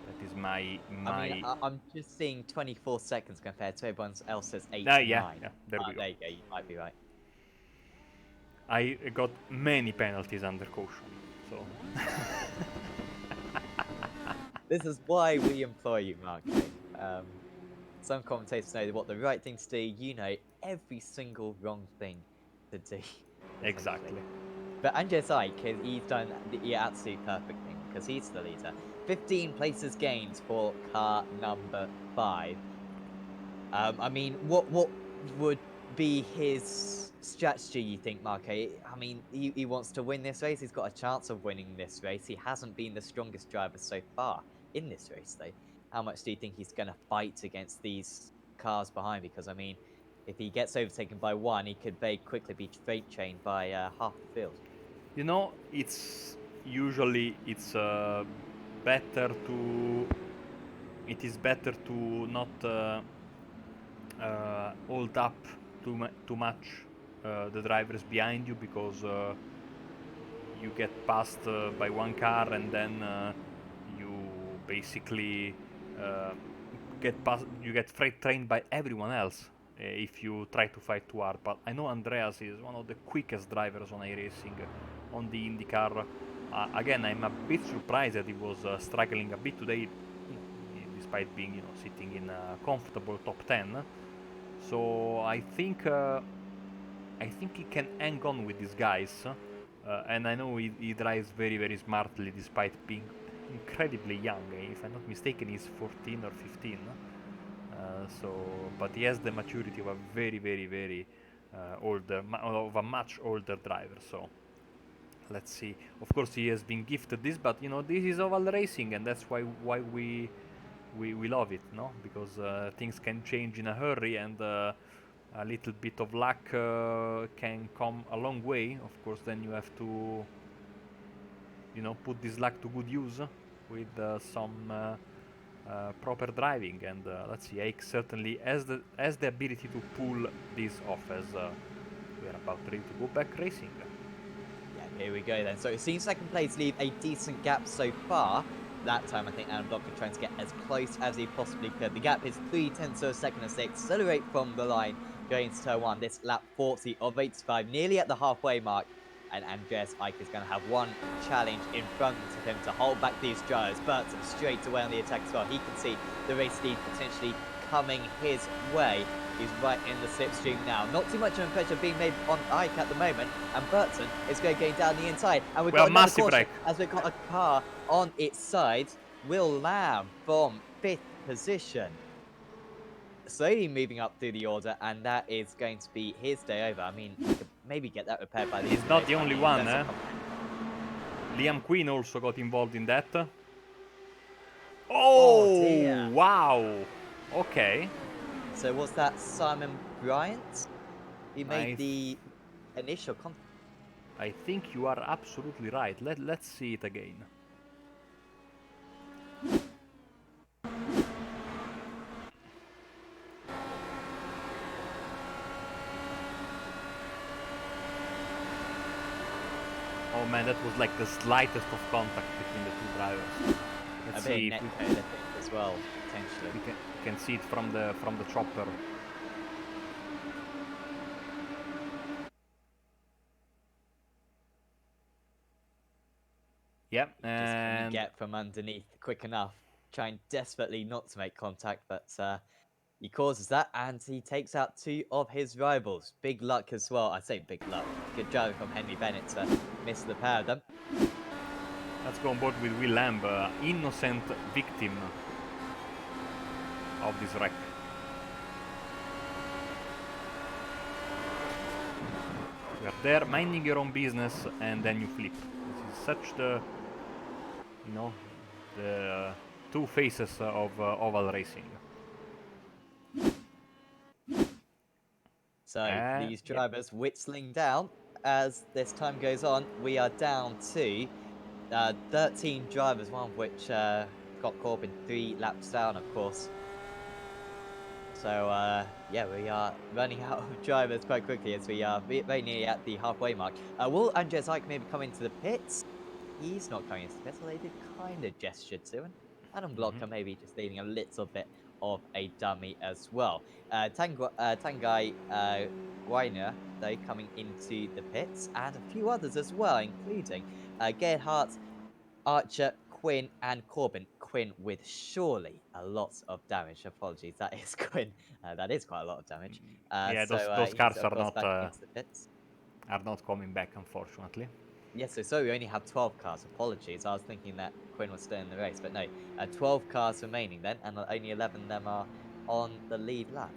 That is my... I mean, I'm just seeing 24 seconds compared to everyone else's 8 yeah, 9. yeah, there we go. There you go, you might be right. I got many penalties under caution, so... This is why we employ you, Mark. Some commentators know what the right thing to do. You know every single wrong thing to do. Exactly. But Andreas Ike, he's done the absolute perfect thing, because he's the leader. 15 places gained for car number 5. I mean, what would be his strategy, you think, Marco? I mean, he wants to win this race. He's got a chance of winning this race. He hasn't been the strongest driver so far in this race, though. How much do you think he's going to fight against these cars behind? Because, I mean, if he gets overtaken by 1, he could very quickly be freight trained by half the field. You know, it's usually better to... It is better to not hold up too much the drivers behind you, because you get passed by 1 car, and then you basically you get freight trained by everyone else if you try to fight too hard. But I know Andreas is one of the quickest drivers on iRacing on the IndyCar. Again, I'm a bit surprised that he was struggling a bit today, despite being, sitting in a comfortable top 10. So I think I think he can hang on with these guys, and I know he drives very, very smartly despite being incredibly young. If I'm not mistaken, he's 14 or 15. But he has the maturity of a very, very, very of a much older driver. So let's see. Of course, he has been gifted this, but this is oval racing, and that's why we love it, no? Because things can change in a hurry, and a little bit of luck can come a long way. Of course, then you have to, put this luck to good use with some proper driving. And let's see, Ike certainly has the ability to pull this off as we are about ready to go back racing. Yeah, here we go then. So it seems second place leave a decent gap so far. That time, I think Adam Blocker trying to get as close as he possibly could. The gap is 0.3 of a second as they accelerate from the line going into turn 1. This lap 40 of 85, nearly at the halfway mark. And Andreas Ike is going to have one challenge in front of him to hold back these drivers. But straight away on the attack as well. He can see the race lead potentially coming his way. He's right in the slipstream now. Not too much of a pressure being made on Ike at the moment. And Burton is going down the inside. And we've got another massive caution break. as we've got a car on its side. Will Lamb from 5th position. Slowly moving up through the order, and that is going to be his day over. I mean, he could maybe get that repaired by the He's not the only one, eh? Liam Quinn also got involved in that. Oh, dear. Wow. Okay. So was that Simon Bryant? He made the initial contact. I think you are absolutely right. Let's see it again. Oh man, that was like the slightest of contact between the two drivers. Let's see if I think, as well, potentially. we can see it from the chopper. Yep, and just get from underneath quick enough, trying desperately not to make contact, but he causes that, and he takes out 2 of his rivals. Big luck as well. I say big luck. Good driving from Henry Bennett to miss the pair of them. Let's go on board with Will Lamb, innocent victim of this wreck. You are there minding your own business, and then you flip. This is such the two faces of oval racing. So these drivers whistling down as this time goes on. We are down to 13 drivers, one of which got Corbin 3 laps down, of course. So yeah, we are running out of drivers quite quickly as we are very nearly at the halfway mark. Will Andreas Ike maybe come into the pits? He's not coming into the pits, so they did kind of gesture to him. Adam Blocker maybe just leaving a little bit of a dummy as well. Tanguy Weiner, though, coming into the pits, and a few others as well, including Gerhardt, Archer, Quinn, and Corbin. Quinn with surely a lot of damage. Apologies, that is Quinn. That is quite a lot of damage. Yeah, those cars are not coming back, unfortunately. Yes, so we only have 12 cars. Apologies, I was thinking that Quinn was still in the race, but no. 12 cars remaining then, and only 11 of them are on the lead lap.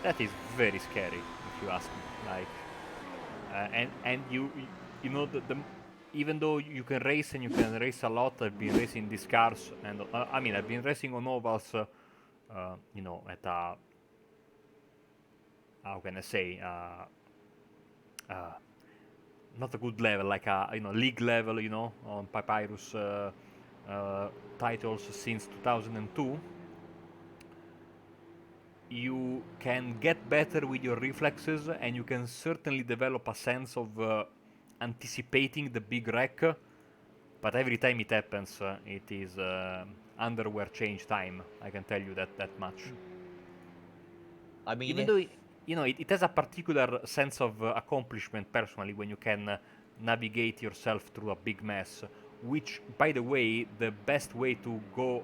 That is very scary, if you ask me. Like, and you know even though you can race and you can race a lot, I've been racing these cars, and I mean I've been racing on ovals, at a, how can I say, not a good level, like a league level, on Papyrus titles since 2002. You can get better with your reflexes, and you can certainly develop a sense of anticipating the big wreck, but every time it happens, it is underwear change time. I can tell you that much. I mean, even though it has a particular sense of accomplishment personally when you can navigate yourself through a big mess, which, by the way, the best way to go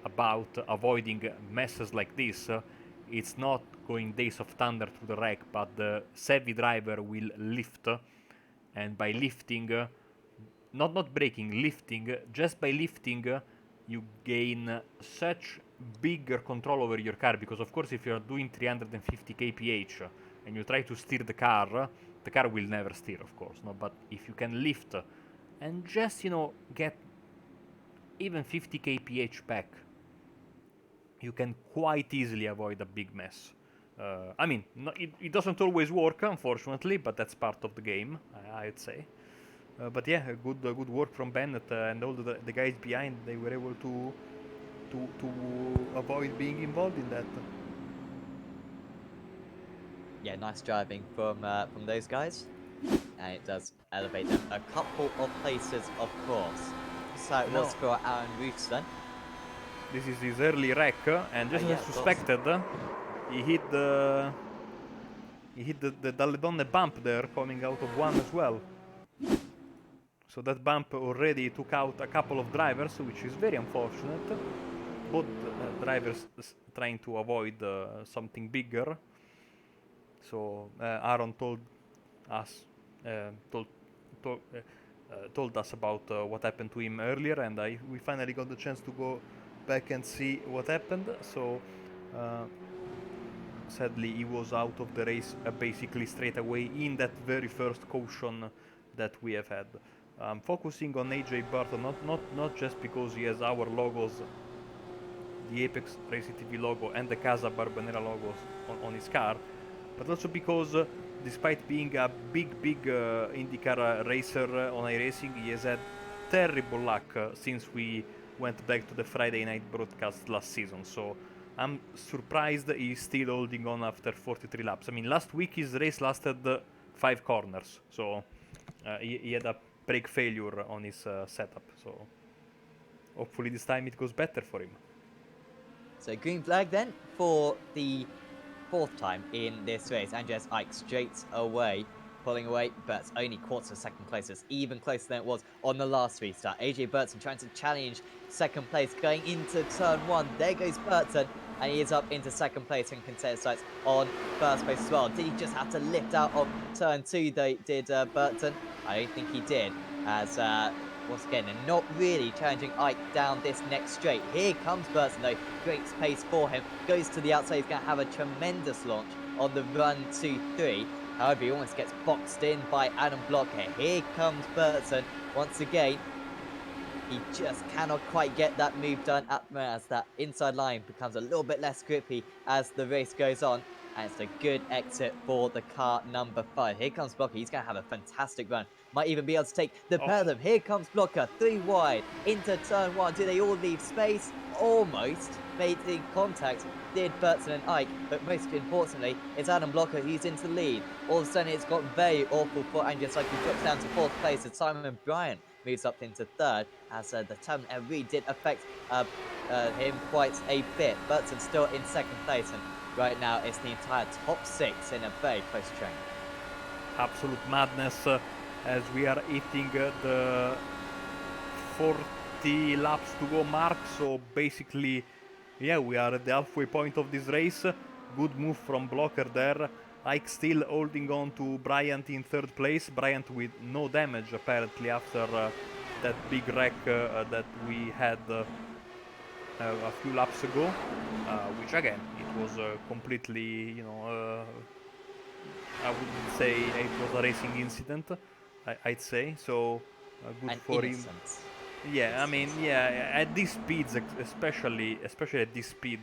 about avoiding messes like this, it's not going Days of Thunder through the wreck, but the savvy driver will lift, and by lifting, not braking, lifting, just by lifting, you gain such bigger control over your car, because of course if you're doing 350 kph and you try to steer the car will never steer, of course, no. But if you can lift and just get even 50 kph back, you can quite easily avoid a big mess. I mean, no, it doesn't always work, unfortunately, but that's part of the game, I'd say. But yeah, good work from Bennett and all the guys behind. They were able to avoid being involved in that. Yeah, nice driving from those guys, and it does elevate them a couple of places, of course. So it was for Aaron Roots then. This is his early wreck, and just as suspected, he hit the Dalledonne bump there, coming out of one as well. So that bump already took out a couple of drivers, which is very unfortunate. Both drivers trying to avoid something bigger. So Aaron told us told us about what happened to him earlier, and we finally got the chance to go back and see what happened. So sadly, he was out of the race basically straight away in that very first caution that we have had. Focusing on AJ Burton, not just because he has our logos, the Apex Racing TV logo and the Casa Barbanera logos on his car, but also because despite being a big IndyCar racer on iRacing, he has had terrible luck since we went back to the Friday night broadcast last season. So I'm surprised he's still holding on after 43 laps. I mean, last week his race lasted 5 corners, so he had a brake failure on his setup. So hopefully this time it goes better for him. So green flag then for the 4th time in this race. Andreas Ike straight away, pulling away, but only quarter of second place. It's even closer than it was on the last restart. AJ Burton trying to challenge second place, going into turn 1. There goes Burton, and he is up into second place and can set his sights on first place as well. Did he just have to lift out of turn 2, though, did Burton? I don't think he did, as once again, and not really challenging Ike down this next straight. Here comes Burton, though. Great pace for him. Goes to the outside. He's going to have a tremendous launch on the run 2-3. However, he almost gets boxed in by Adam Blocker. Here comes Burton once again. He just cannot quite get that move done as that inside line becomes a little bit less grippy as the race goes on. And it's a good exit for the car number 5. Here comes Blocker. He's going to have a fantastic run. Might even be able to take the pair of them. Here comes Blocker, 3 wide, into turn 1. Do they all leave space? Almost made the contact, did Burton and Ike, but most importantly, it's Adam Blocker who's into the lead. All of a sudden, it's got very awful for Andreas Ike, who drops down to 4th place, as Simon Bryant moves up into 3rd, as the turbulent air really did affect him quite a bit. Burton still in 2nd place, and right now it's the entire top 6 in a very close train. Absolute madness as we are hitting the 40 laps to go mark. So basically, yeah, we are at the halfway point of this race. Good move from Blocker there. Ike still holding on to Bryant in 3rd place. Bryant with no damage apparently after that big wreck that we had a few laps ago, which again, it was completely, I wouldn't say it was a racing incident, I'd say. So good An for innocent. him. Yeah, I mean, yeah, at these speeds, especially at this speed,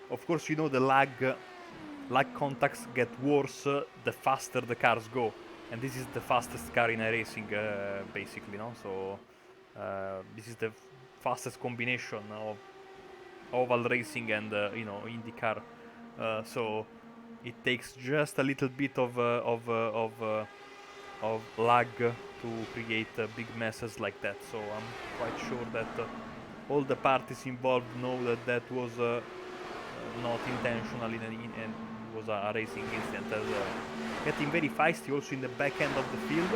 of course, the lag contacts get worse the faster the cars go, and this is the fastest car in iRacing, basically, no? So this is the fastest combination of oval racing and IndyCar. So it takes just a little bit of lag to create big messes like that. So I'm quite sure that all the parties involved know that was not intentional and was a racing incident, as getting very feisty also in the back end of the field.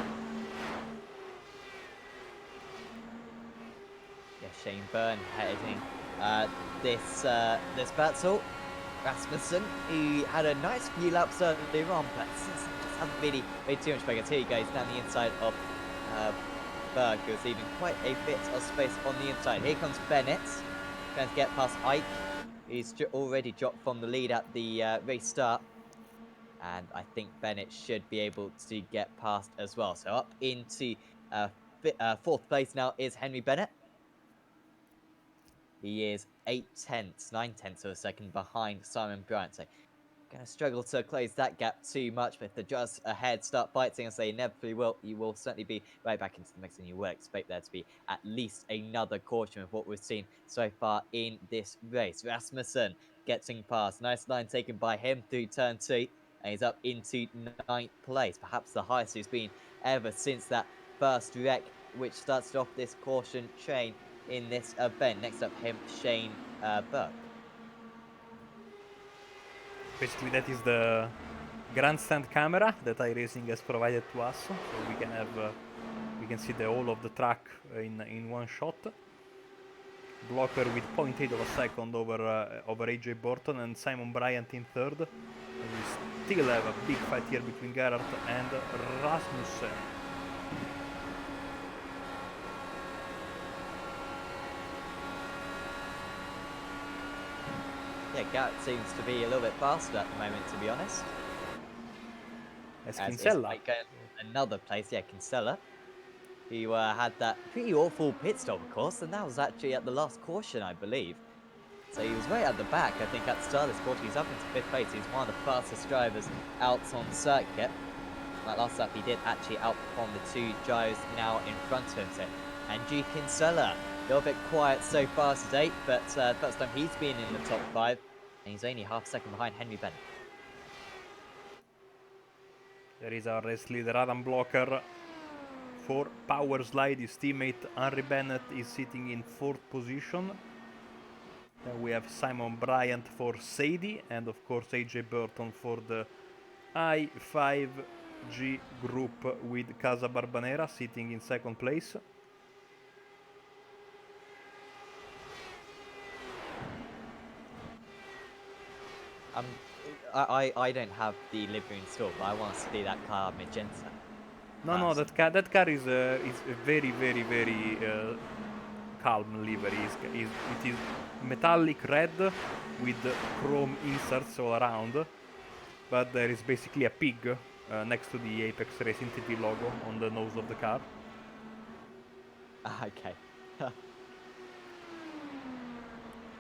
Yeah, Shane Byrne heading this battle. Rasmussen, he had a nice few laps earlier on, but just hasn't really made too much progress. Here he goes down the inside of Berg, who's leaving quite a bit of space on the inside. Here comes Bennett, trying to get past Ike. He's already dropped from the lead at the race start. And I think Bennett should be able to get past as well. So up into fourth place now is Henry Bennett. He is 9/10 of a second behind Simon Bryant. So going to struggle to close that gap too much, but if the just ahead start biting as they inevitably will, you will certainly be right back into the mix, and you will expect there to be at least another caution of what we've seen so far in this race. Rasmussen getting past. Nice line taken by him through turn 2, and he's up into 9th place, perhaps the highest he's been ever since that first wreck, which started off this caution train in this event. Next up him, Shane Burke. Basically, that is the grandstand camera that iRacing has provided to us, so we can have we can see the whole of the track in one shot. Blocker with 0.8 of a second over AJ Burton and Simon Bryant in third. And we still have a big fight here between Gerhardt and Rasmussen. Yeah, Garrett seems to be a little bit faster at the moment, to be honest. As Kinsella. Like another place, yeah, Kinsella. Who had that pretty awful pit stop, of course, and that was actually at the last caution, I believe. So he was right at the back, I think, at the start of this quarter. He's up into 5th place. He's one of the fastest drivers out on circuit. That last lap, he did actually outperform the 2 drivers now in front of him. So Andrew Kinsella, a little bit quiet so far today, but first time he's been in the top 5, and he's only half a second behind Henry Bennett. There is our race leader Adam Blocker for Power Slide. His teammate Henry Bennett is sitting in 4th position. Then we have Simon Bryant for Sadie, and of course AJ Burton for the I5G group with Casa Barbanera sitting in 2nd place. I don't have the livery installed, but I want to see that car magenta. No, that car is a very, very, very calm livery. It is metallic red with chrome inserts all around, but there is basically a pig next to the Apex Racing TV logo on the nose of the car. Okay.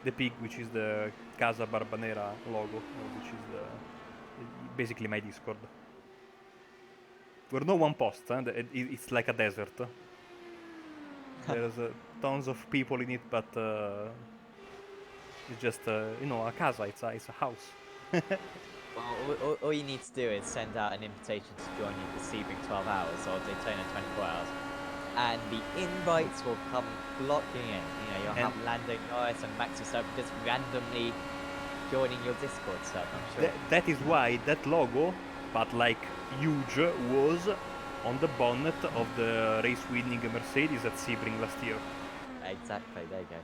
The pig, which is the Casa Barbanera logo, which is basically my Discord. Where no one posts, it's like a desert. There's tons of people in it, but it's just a casa. It's a house. Well, all you need to do is send out an invitation to join you for Sebring 12 hours or Daytona 24 hours, and the invites will come flocking in. You'll have Lando Norris and Max Verstappen just randomly joining your Discord server, I'm sure. That is why that logo, but like huge, was on the bonnet of the race-winning Mercedes at Sebring last year. Exactly, there you go.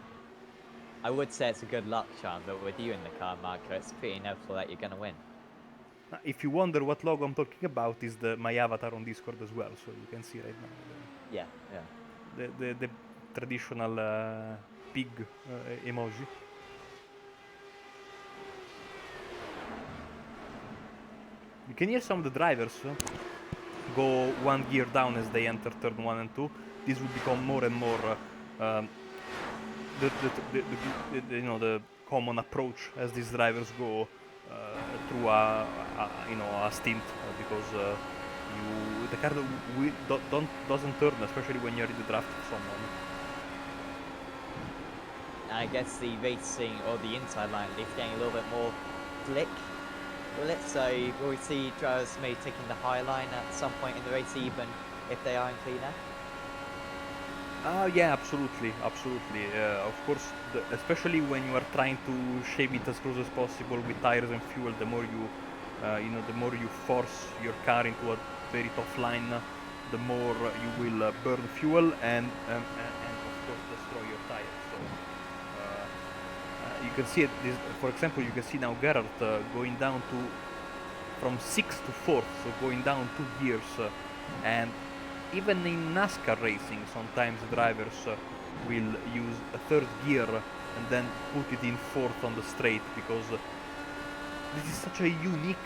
I would say it's a good luck charm, but with you in the car, Marco, it's pretty inevitable that you're going to win. If you wonder what logo I'm talking about, is my avatar on Discord as well, so you can see right now. Yeah. The traditional pig emoji. You can hear some of the drivers go one gear down as they enter turn 1 and 2. This will become more and more the common approach as these drivers go through a stint, because the car doesn't turn, especially when you're in the draft of someone. I guess the racing or the inside line is getting a little bit more slick. Will it? So will we see drivers maybe taking the high line at some point in the race, even if they are in cleaner? Yeah, absolutely. Of course, especially when you are trying to shave it as close as possible with tires and fuel, the more you You know, the more you force your car into a very tough line, the more you will burn fuel and of course destroy your tires. So you can see it. For example, you can see now Gerhard going down to from 6th to 4th, so going down 2 gears. And even in NASCAR racing, sometimes drivers will use a 3rd gear and then put it in 4th on the straight, because this is such a unique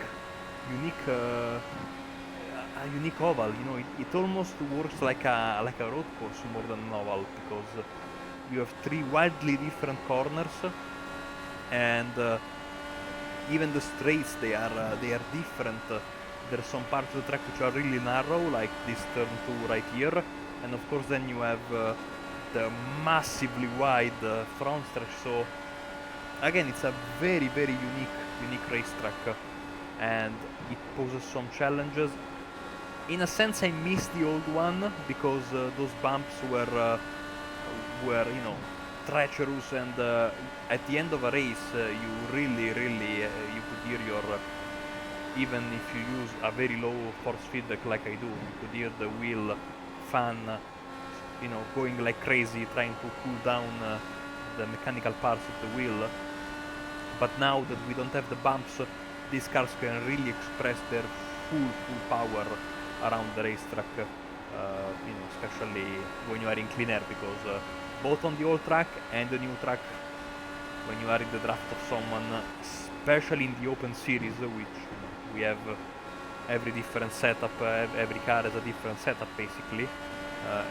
oval. You know, it almost works like a road course more than an oval, because you have 3 wildly different corners, and even the straights, they are different. There are some parts of the track which are really narrow, like this turn 2 right here, and of course then you have the massively wide front stretch. So again, it's a very unique racetrack, and it poses some challenges. In a sense, I miss the old one, because those bumps were you know, treacherous, and at the end of a race, you really you could hear your even if you use a very low force feedback like I do, you could hear the wheel fan, you know, going like crazy, trying to cool down the mechanical parts of the wheel. But now that we don't have the bumps, these cars can really express their full power around the racetrack, you know, especially when you are in clean air, because both on the old track and the new track, when you are in the draft of someone, especially in the open series, which we have every different setup, every car has a different setup basically,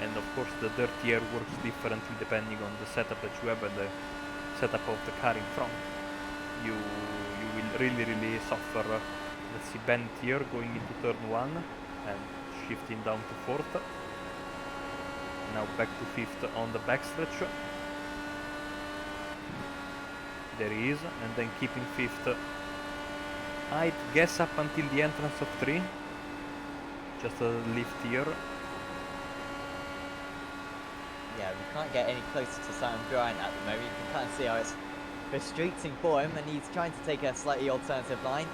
and of course the dirt air works differently depending on the setup that you have and the setup of the car in front. You will really suffer. Let's see, Bennett here going into turn 1 and shifting down to 4th. Now back to 5th on the backstretch. There he is, and then keeping 5th. I'd guess up until the entrance of 3. Just a lift here. Yeah, we can't get any closer to Simon Bryant at the moment. You can kind of see how it's frustrating for him, and he's trying to take a slightly alternative line,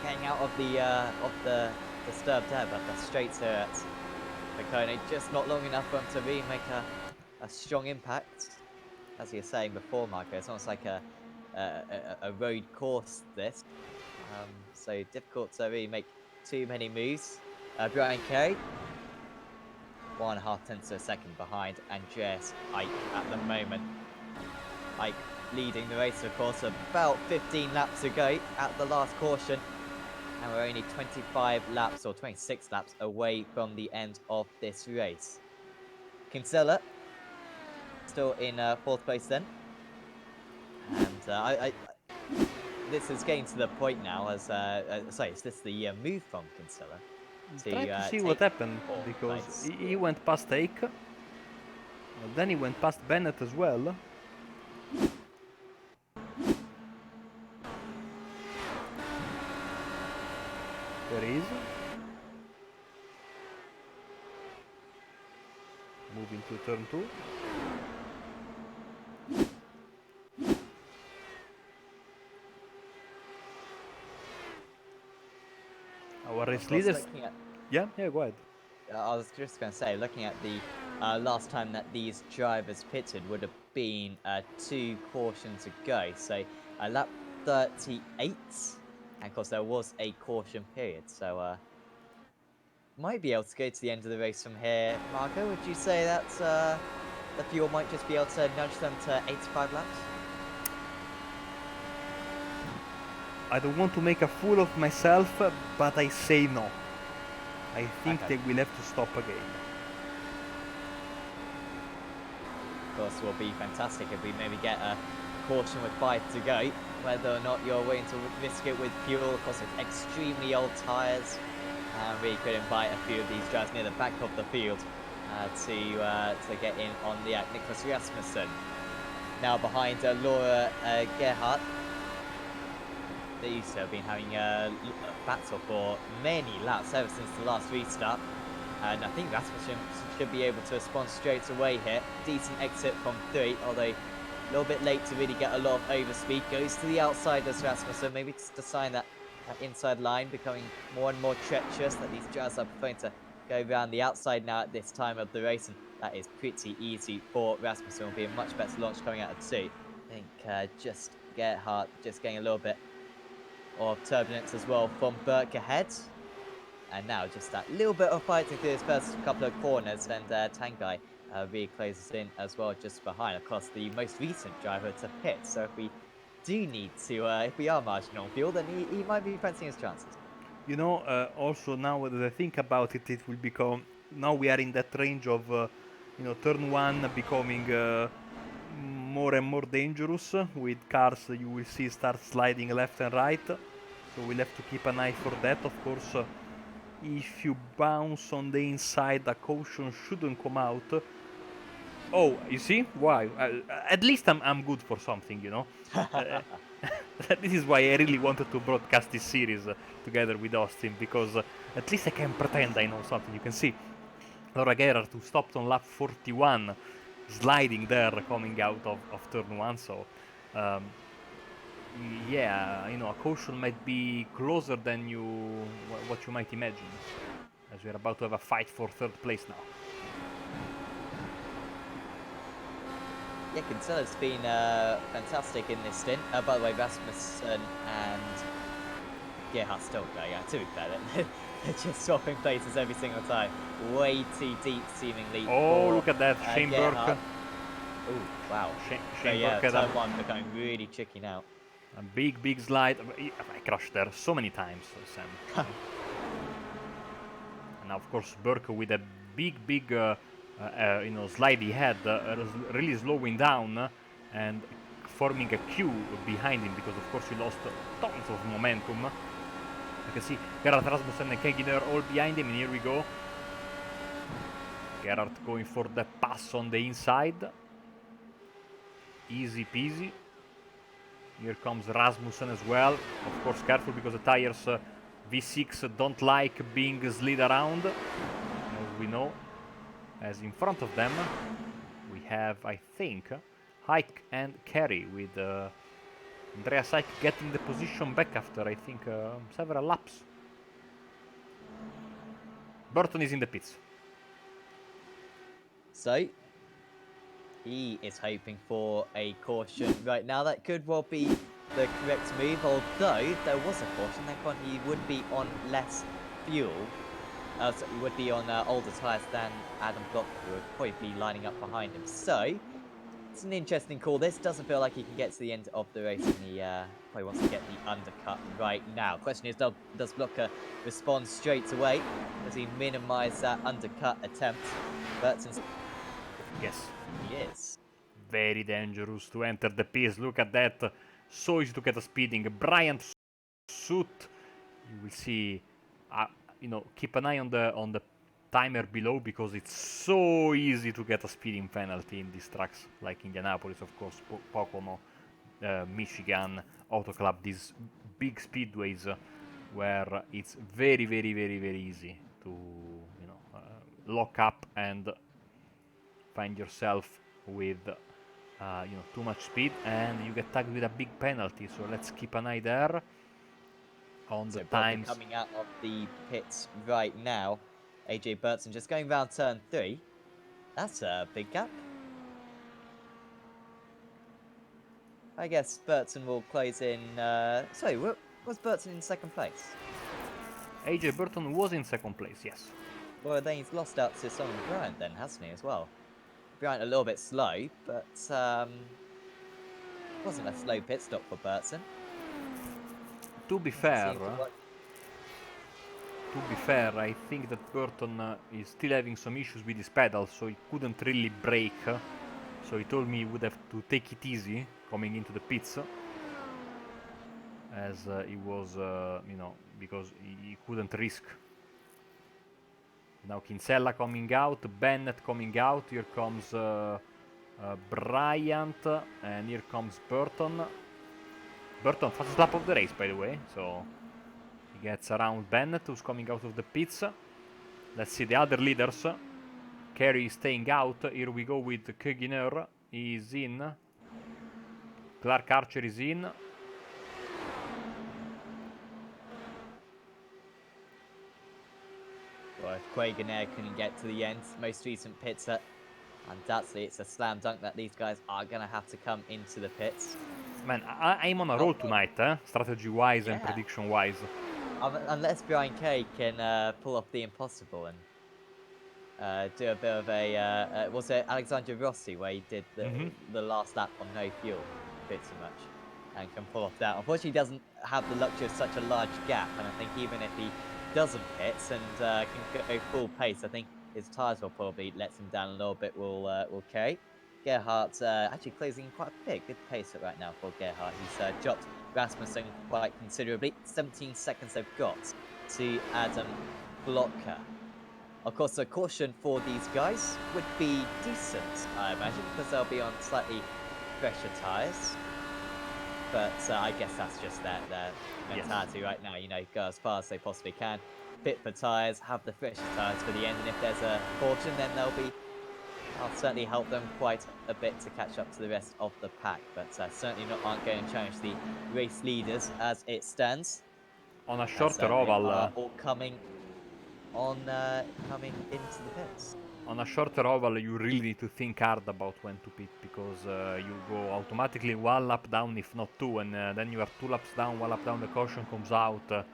getting out of the disturbed air, but the straights here at Pocono just not long enough for him to really make a strong impact. As you were saying before, Marco, it's almost like a road course, this. So difficult to really make too many moves. Brian Carey, 1.5 tenths of a second behind Andreas Ike at the moment. Ike leading the race, of course, about 15 laps to go at the last caution. And we're only 25 laps or 26 laps away from the end of this race. Kinsella still in 4th place then. And this is getting to the point now as sorry, is this the move from Kinsella Try to see what happened, because he went past Ake, then he went past Bennett as well. There he is. Moving to turn 2. Our race leaders. Yeah, go ahead. I was just going to say, looking at the last time that these drivers pitted would have been 2 cautions ago. So lap 38, and of course there was a caution period. So might be able to go to the end of the race from here. Marco, would you say that the fuel might just be able to nudge them to 85 laps? I don't want to make a fool of myself, but I say no. I think they will have to stop again. Of course, it will be fantastic if we maybe get a caution with 5 to go. Whether or not you're willing to risk it with fuel, of course, it's extremely old tyres. We could invite a few of these drivers near the back of the field to get in on the Nicolas Rasmussen. Now behind Laura Gerhardt. They used to have been having a battle for many laps ever since the last restart. And I think Rasmussen should be able to respond straight away here. Decent exit from 3, although a little bit late to really get a lot of overspeed. Goes to the outside as Rasmussen, maybe just a sign that That inside line becoming more and more treacherous, that these drivers are preferring to go around the outside now at this time of the race, and that is pretty easy for Rasmussen. Will be a much better launch coming out of 2. I think just Gerhardt just getting a little bit of turbulence as well from Burke ahead. And now just that little bit of fighting through his first couple of corners, and Tangai really closes in as well just behind. Of course, the most recent driver to pit, so if we do need to, if we are marginal on fuel, then he might be fancying his chances. You know, also now that I think about it, it will become. Now we are in that range of, turn 1 becoming more and more dangerous with cars you will see start sliding left and right. So we'll have to keep an eye for that. Of course, if you bounce on the inside, the caution shouldn't come out. Oh, you see? Why? At least I'm good for something, you know? This is why I really wanted to broadcast this series together with Austin, because at least I can pretend I know something. You can see Laura Gerhardt, who stopped on lap 41, sliding there coming out of turn 1, so yeah, a caution might be closer than what you might imagine, as we're about to have a fight for 3rd place now. Yeah, Kinsella's been fantastic in this stint. By the way, Rasmussen and Gerhardt still going. To be fair, they're just swapping places every single time. Way too deep, seemingly. Oh, look at that, Shane Burke. Oh, wow. Shane Burke. Turn 1 becoming really tricky now. A big slide. I crashed there so many times, Sam. And now, of course, Burke with a big slidey head, really slowing down and forming a queue behind him, because of course he lost tons of momentum. You can see Gerhard Rasmussen and Keginer all behind him, and here we go. Gerhard going for the pass on the inside. Easy peasy. Here comes Rasmussen as well. Of course, careful, because the tires V6 don't like being slid around, as we know. As in front of them, we have, I think, Hike and Kerry, with Andreas Hike getting the position back after, I think, several laps. Burton is in the pits. So, he is hoping for a caution right now. That could well be the correct move, although if there was a caution, then he would be on less fuel. So he would be on older tyres than Adam Block, who would probably be lining up behind him. So, it's an interesting call. This doesn't feel like he can get to the end of the race, and he probably wants to get the undercut right now. Question is, does Blocker respond straight away? Does he minimise that undercut attempt? Burton's... Yes. He is. Very dangerous to enter the pits. Look at that. So easy to get a speeding. Bryant suit. You will see... keep an eye on the timer below, because it's so easy to get a speeding penalty in these tracks, like Indianapolis, of course, Pocono, Michigan, Auto Club, these big speedways where it's very easy to lock up and find yourself with too much speed, and you get tagged with a big penalty. So let's keep an eye there on the times. Coming out of the pits right now. AJ Burton just going round turn 3. That's a big gap. I guess Burton will close in... sorry, was Burton in 2nd place? AJ Burton was in 2nd place, yes. Well, then he's lost out to Simon Bryant then, hasn't he, as well? Bryant a little bit slow, but wasn't a slow pit stop for Burton. To be fair, I think that Burton is still having some issues with his pedals, so he couldn't really brake. So he told me he would have to take it easy coming into the pits, as he was, because he couldn't risk. Now Kinsella coming out, Bennett coming out. Here comes Bryant, and here comes Burton. Burton fastest lap of the race, by the way, so he gets around Bennett, who's coming out of the pits. Let's see the other leaders. Kerry is staying out. Here we go with Keginer. He's in. Clark Archer is in. Craig and Air couldn't get to the end. Most recent pits, undoubtedly it's a slam dunk that these guys are going to have to come into the pits. Man, I'm on a roll tonight, strategy-wise and Yeah. prediction-wise. Unless Brian Kay can pull off the impossible and do a bit of a... was it Alexander Rossi where he did the last lap on no fuel pretty much and can pull off that. Unfortunately, he doesn't have the luxury of such a large gap, and I think even if he doesn't pit and can go full pace, I think his tyres will probably let him down a little bit, will Kay. Gerhardt actually closing quite a bit. Good pace right now for Gerhardt. He's dropped Rasmussen quite considerably. 17 seconds they've got to Adam Blocker. Of course, a caution for these guys would be decent, I imagine, because they'll be on slightly fresher tyres. But I guess that's just their mentality right now. You know, go as far as they possibly can, pit for tyres, have the fresher tyres for the end, and if there's a caution, then I'll certainly help them quite a bit to catch up to the rest of the pack. But certainly aren't going to challenge the race leaders as it stands. On a shorter oval, all coming into the pits. On a shorter oval, you really need to think hard about when to pit, because you go automatically 1 lap down, if not 2, and then you are 2 laps down, 1 lap down, the caution comes out.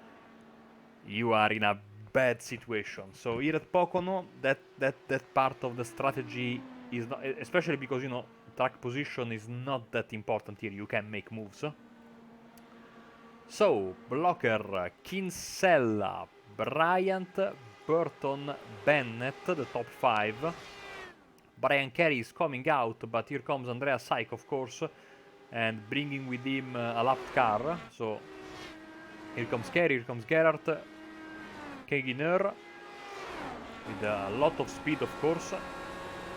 You are in a bad situation. So here at Pocono, that part of the strategy is not, especially because, you know, track position is not that important here. You can make moves. So Blocker, Kinsella, Bryant, Burton, Bennett, the top 5. Brian Carey is coming out, but here comes Andrea Syke, of course, and bringing with him a lapped car. So here comes Carey, here comes Gerhardt, Keginer, with a lot of speed, of course.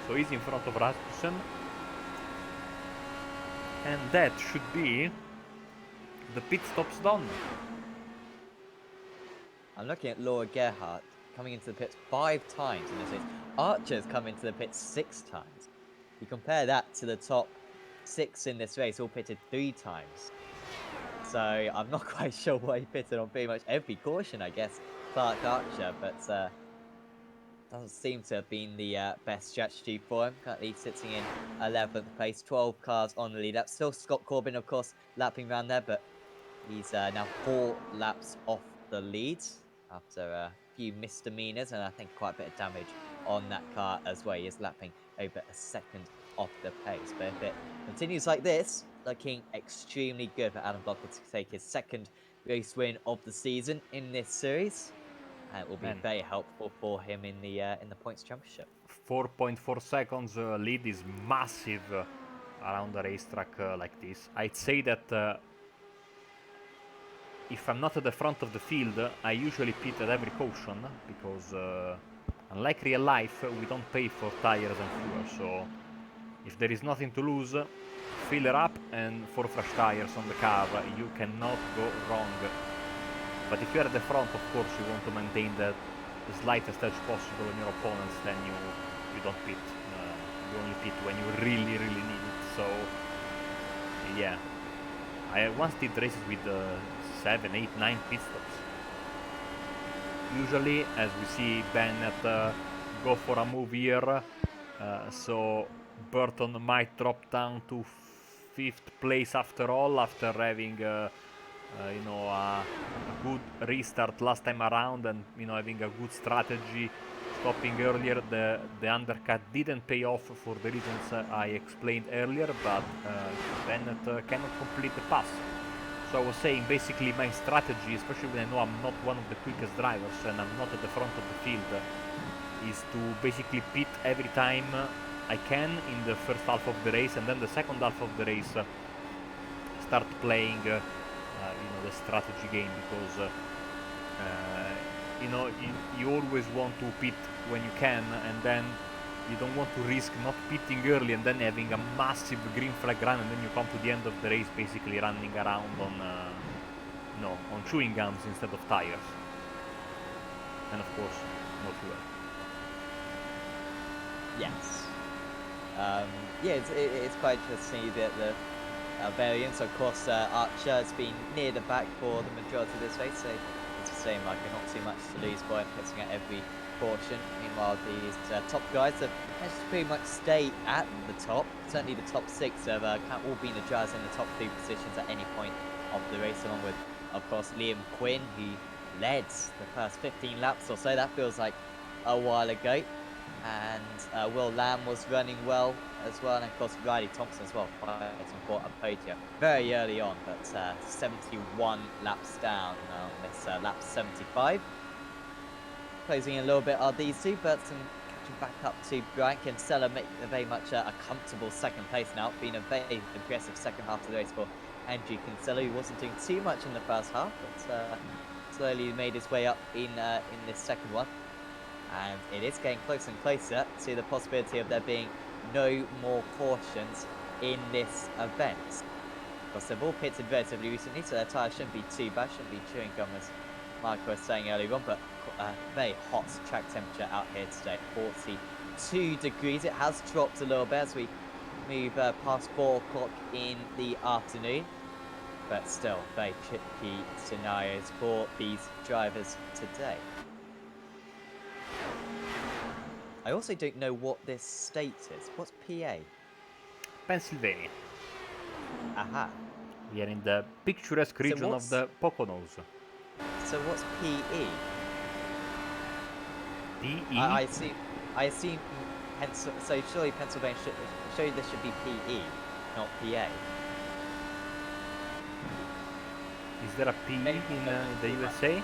So he's in front of Rasmussen. And that should be the pit stops done. I'm looking at Laura Gerhardt coming into the pits 5 times in this race. Archer's come into the pits 6 times. You compare that to the top 6 in this race, all pitted 3 times. So I'm not quite sure why he pitted on pretty much every caution, I guess, Clark Archer, but doesn't seem to have been the best strategy for him. Currently sitting in 11th place, 12 cars on the lead. That's still Scott Corbin, of course, lapping around there, but he's now 4 laps off the lead after a few misdemeanors and I think quite a bit of damage on that car as well. He is lapping over a second off the pace. But if it continues like this, looking extremely good for Adam Blocker to take his 2nd race win of the season in this series. And it will be very helpful for him in the points championship. 4.4 seconds lead is massive around a racetrack like this. I'd say that if I'm not at the front of the field, I usually pit at every caution, because unlike real life, we don't pay for tires and fuel. So if there is nothing to lose, fill it up, and for fresh tires on the car, you cannot go wrong. But if you're at the front, of course, you want to maintain the slightest edge possible on your opponents, then you don't pit. You only pit when you really, really need it. So, yeah. I once did races with 7, 8, 9 pit stops. Usually, as we see Bennett go for a move here, so Burton might drop down to 5th place after all, after having you know, a good restart last time around, and you know, having a good strategy, stopping earlier. The undercut didn't pay off for the reasons I explained earlier, but Bennett cannot complete the pass. So I was saying, basically my strategy, especially when I know I'm not one of the quickest drivers and I'm not at the front of the field, is to basically pit every time I can in the first half of the race, and then the second half of the race start playing you know, the strategy game, because you know, you always want to pit when you can, and then you don't want to risk not pitting early and then having a massive green flag run, and then you come to the end of the race basically running around on you know, on chewing gums instead of tires, and of course no fuel. Yes. Yeah, it's quite interesting that the variance. Of course, Archer has been near the back for the majority of this race, so it's the same, like not too much to lose for him, pitting at every caution. Meanwhile, these top guys have managed to pretty much stay at the top. Certainly the top 6 have all been the drivers in the top 3 positions at any point of the race, along with, of course, Liam Quinn, who led the first 15 laps or so. That feels like a while ago. And Will Lamb was running well as well, and of course Riley Thompson as well, fighting for a podium very early on, but 71 laps down on this lap 75. Closing in a little bit are these two, Burton catching back up to Brian Kinsella, making very much a comfortable second place now. Been a very impressive second half of the race for Andrew Kinsella, who wasn't doing too much in the first half, but slowly made his way up in this second one. And it is getting closer and closer to the possibility of there being no more cautions in this event. Because they've all pitted relatively recently, so their tyres shouldn't be too bad, shouldn't be chewing gum as Mark was saying earlier on, but very hot track temperature out here today, 42 degrees. It has dropped a little bit as we move past 4 o'clock in the afternoon, but still very tricky scenarios for these drivers today. I also don't know what this state is. What's PA? Pennsylvania. Aha. We are in the picturesque region of the Poconos. So what's PE? PE? I assume so surely Pennsylvania surely this should be PE, not PA. Is there a PE in the USA?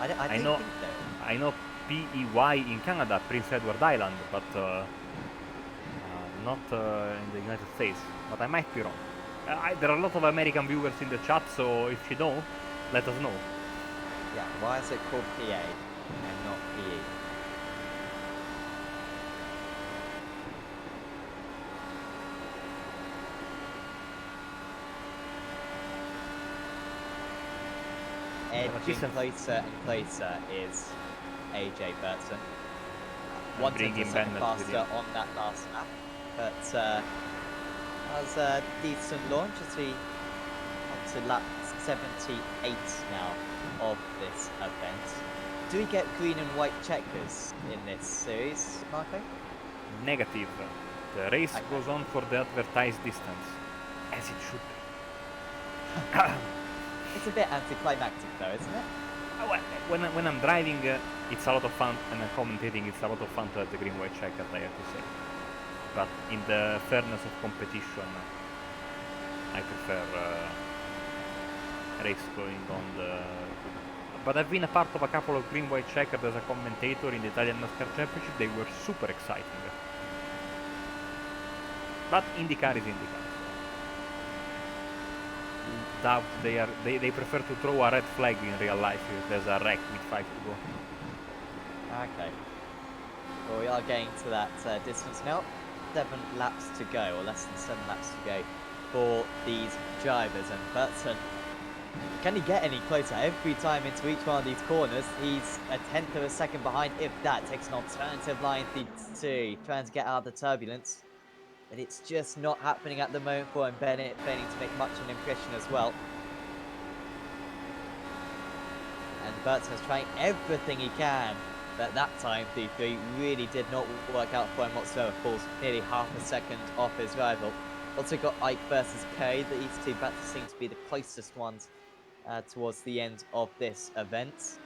I know. think so. I know PEY in Canada, Prince Edward Island, but not in the United States. But I might be wrong. There are a lot of American viewers in the chat, so if you know, let us know. Yeah, why is it called PA and not PE? Edging closer and closer is AJ Burton. Wanted to second faster on that last lap, but that was a decent launch as we up to lap 78 now of this event. Do we get green and white checkers in this series, Marco? Negative. The race goes on for the advertised distance, as it should be. It's a bit anticlimactic though, isn't it? When I'm driving, it's a lot of fun, and I'm commentating, it's a lot of fun to have the green-white checker, I have to say. But in the fairness of competition, I prefer race going on the... But I've been a part of a couple of green-white checkers as a commentator in the Italian NASCAR Championship. They were super exciting. But IndyCar is IndyCar. Doubt they prefer to throw a red flag in real life if there's a wreck with 5 to go. Okay. Well, we are getting to that distance now. 7 laps to go, or less than 7 laps to go for these drivers. And Burton, can he get any closer? Every time into each one of these corners, he's a tenth of a second behind, if that. Takes an alternative line through 2, trying to get out of the turbulence. But it's just not happening at the moment for him. Bennett failing to make much of an impression as well. And Burton is trying everything he can. But that time, D3 really did not work out for him whatsoever. Falls nearly half a second off his rival. Also got Ike versus Kay. These two battles seem to be the closest ones towards the end of this event.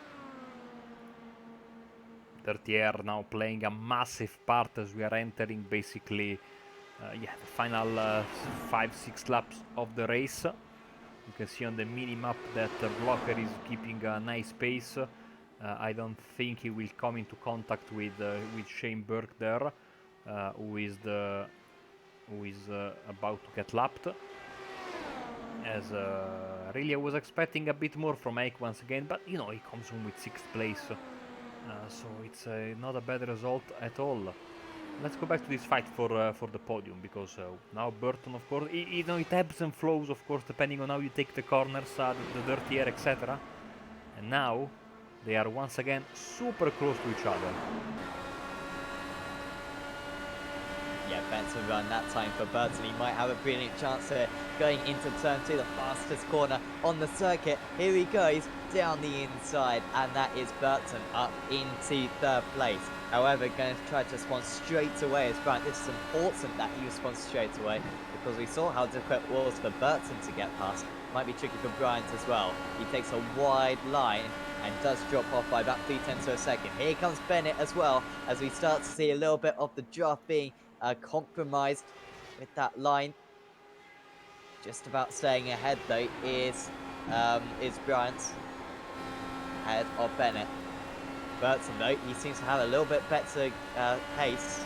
Dirty Air now playing a massive part as we are entering basically the final 5-6 laps of the race. You can see on the mini-map that Blocker is keeping a nice pace. I don't think he will come into contact with Shane Burke there, who is about to get lapped. As really I was expecting a bit more from Ike once again, but you know, he comes home with 6th place, so it's not a bad result at all. Let's go back to this fight for the podium, because now Burton, of course, you know, it ebbs and flows, of course, depending on how you take the corners, the dirty air, etc. And now they are once again super close to each other. Yeah, Benson run that time for Burton. He might have a brilliant chance here going into turn 2, the fastest corner on the circuit. Here he goes down the inside, and that is Burton up into 3rd place. However, going to try to respond straight away as Bryant. This is important that he responds straight away because we saw how difficult it was for Burton to get past. Might be tricky for Bryant as well. He takes a wide line and does drop off by about 3/10 of a second. Here comes Bennett as well, as we start to see a little bit of the draft being compromised with that line. Just about staying ahead though is Bryant ahead of Bennett. Burton though, he seems to have a little bit better pace.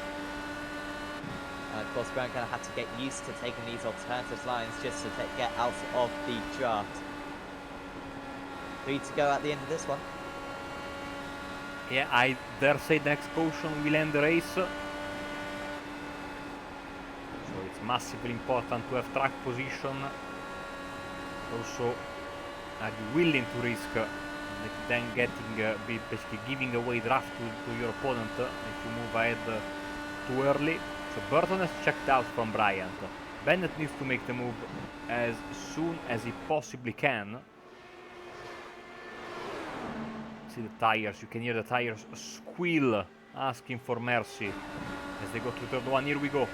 And of course, Bryant going to have to get used to taking these alternative lines just to get out of the draft. 3 to go at the end of this one. Yeah, I dare say the next caution will end the race. So it's massively important to have track position. Also, are you willing to risk then basically giving away draft to your opponent if you move ahead too early? So Burton has checked out from Bryant. Bennett needs to make the move as soon as he possibly can. See the tires, you can hear the tires squeal, asking for mercy as they go to third one. Here we go.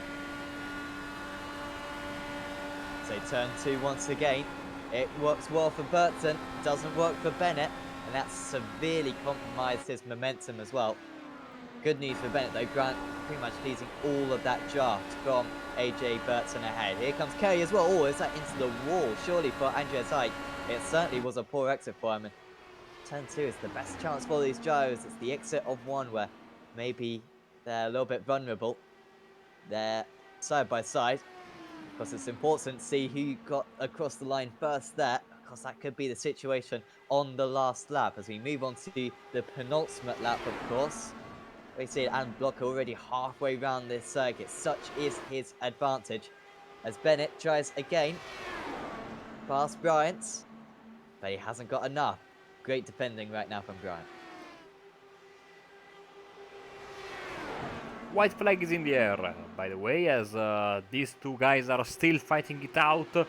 So turn 2 once again. It works well for Burton, doesn't work for Bennett, and that severely compromised his momentum as well. Good news for Bennett though, Grant pretty much losing all of that draft from AJ Burton ahead. Here comes Kerry as well. Oh, is that into the wall? Surely for Andreas Ike, it certainly was a poor exit for him. And turn 2 is the best chance for these drivers. It's the exit of one where maybe they're a little bit vulnerable. They're side by side. Because it's important to see who got across the line first there, because that could be the situation on the last lap. As we move on to the penultimate lap, of course, we see Adam Blocker already halfway around this circuit. Such is his advantage. As Bennett tries again, past Bryant, but he hasn't got enough. Great defending right now from Bryant. White flag is in the air, by the way, as these two guys are still fighting it out.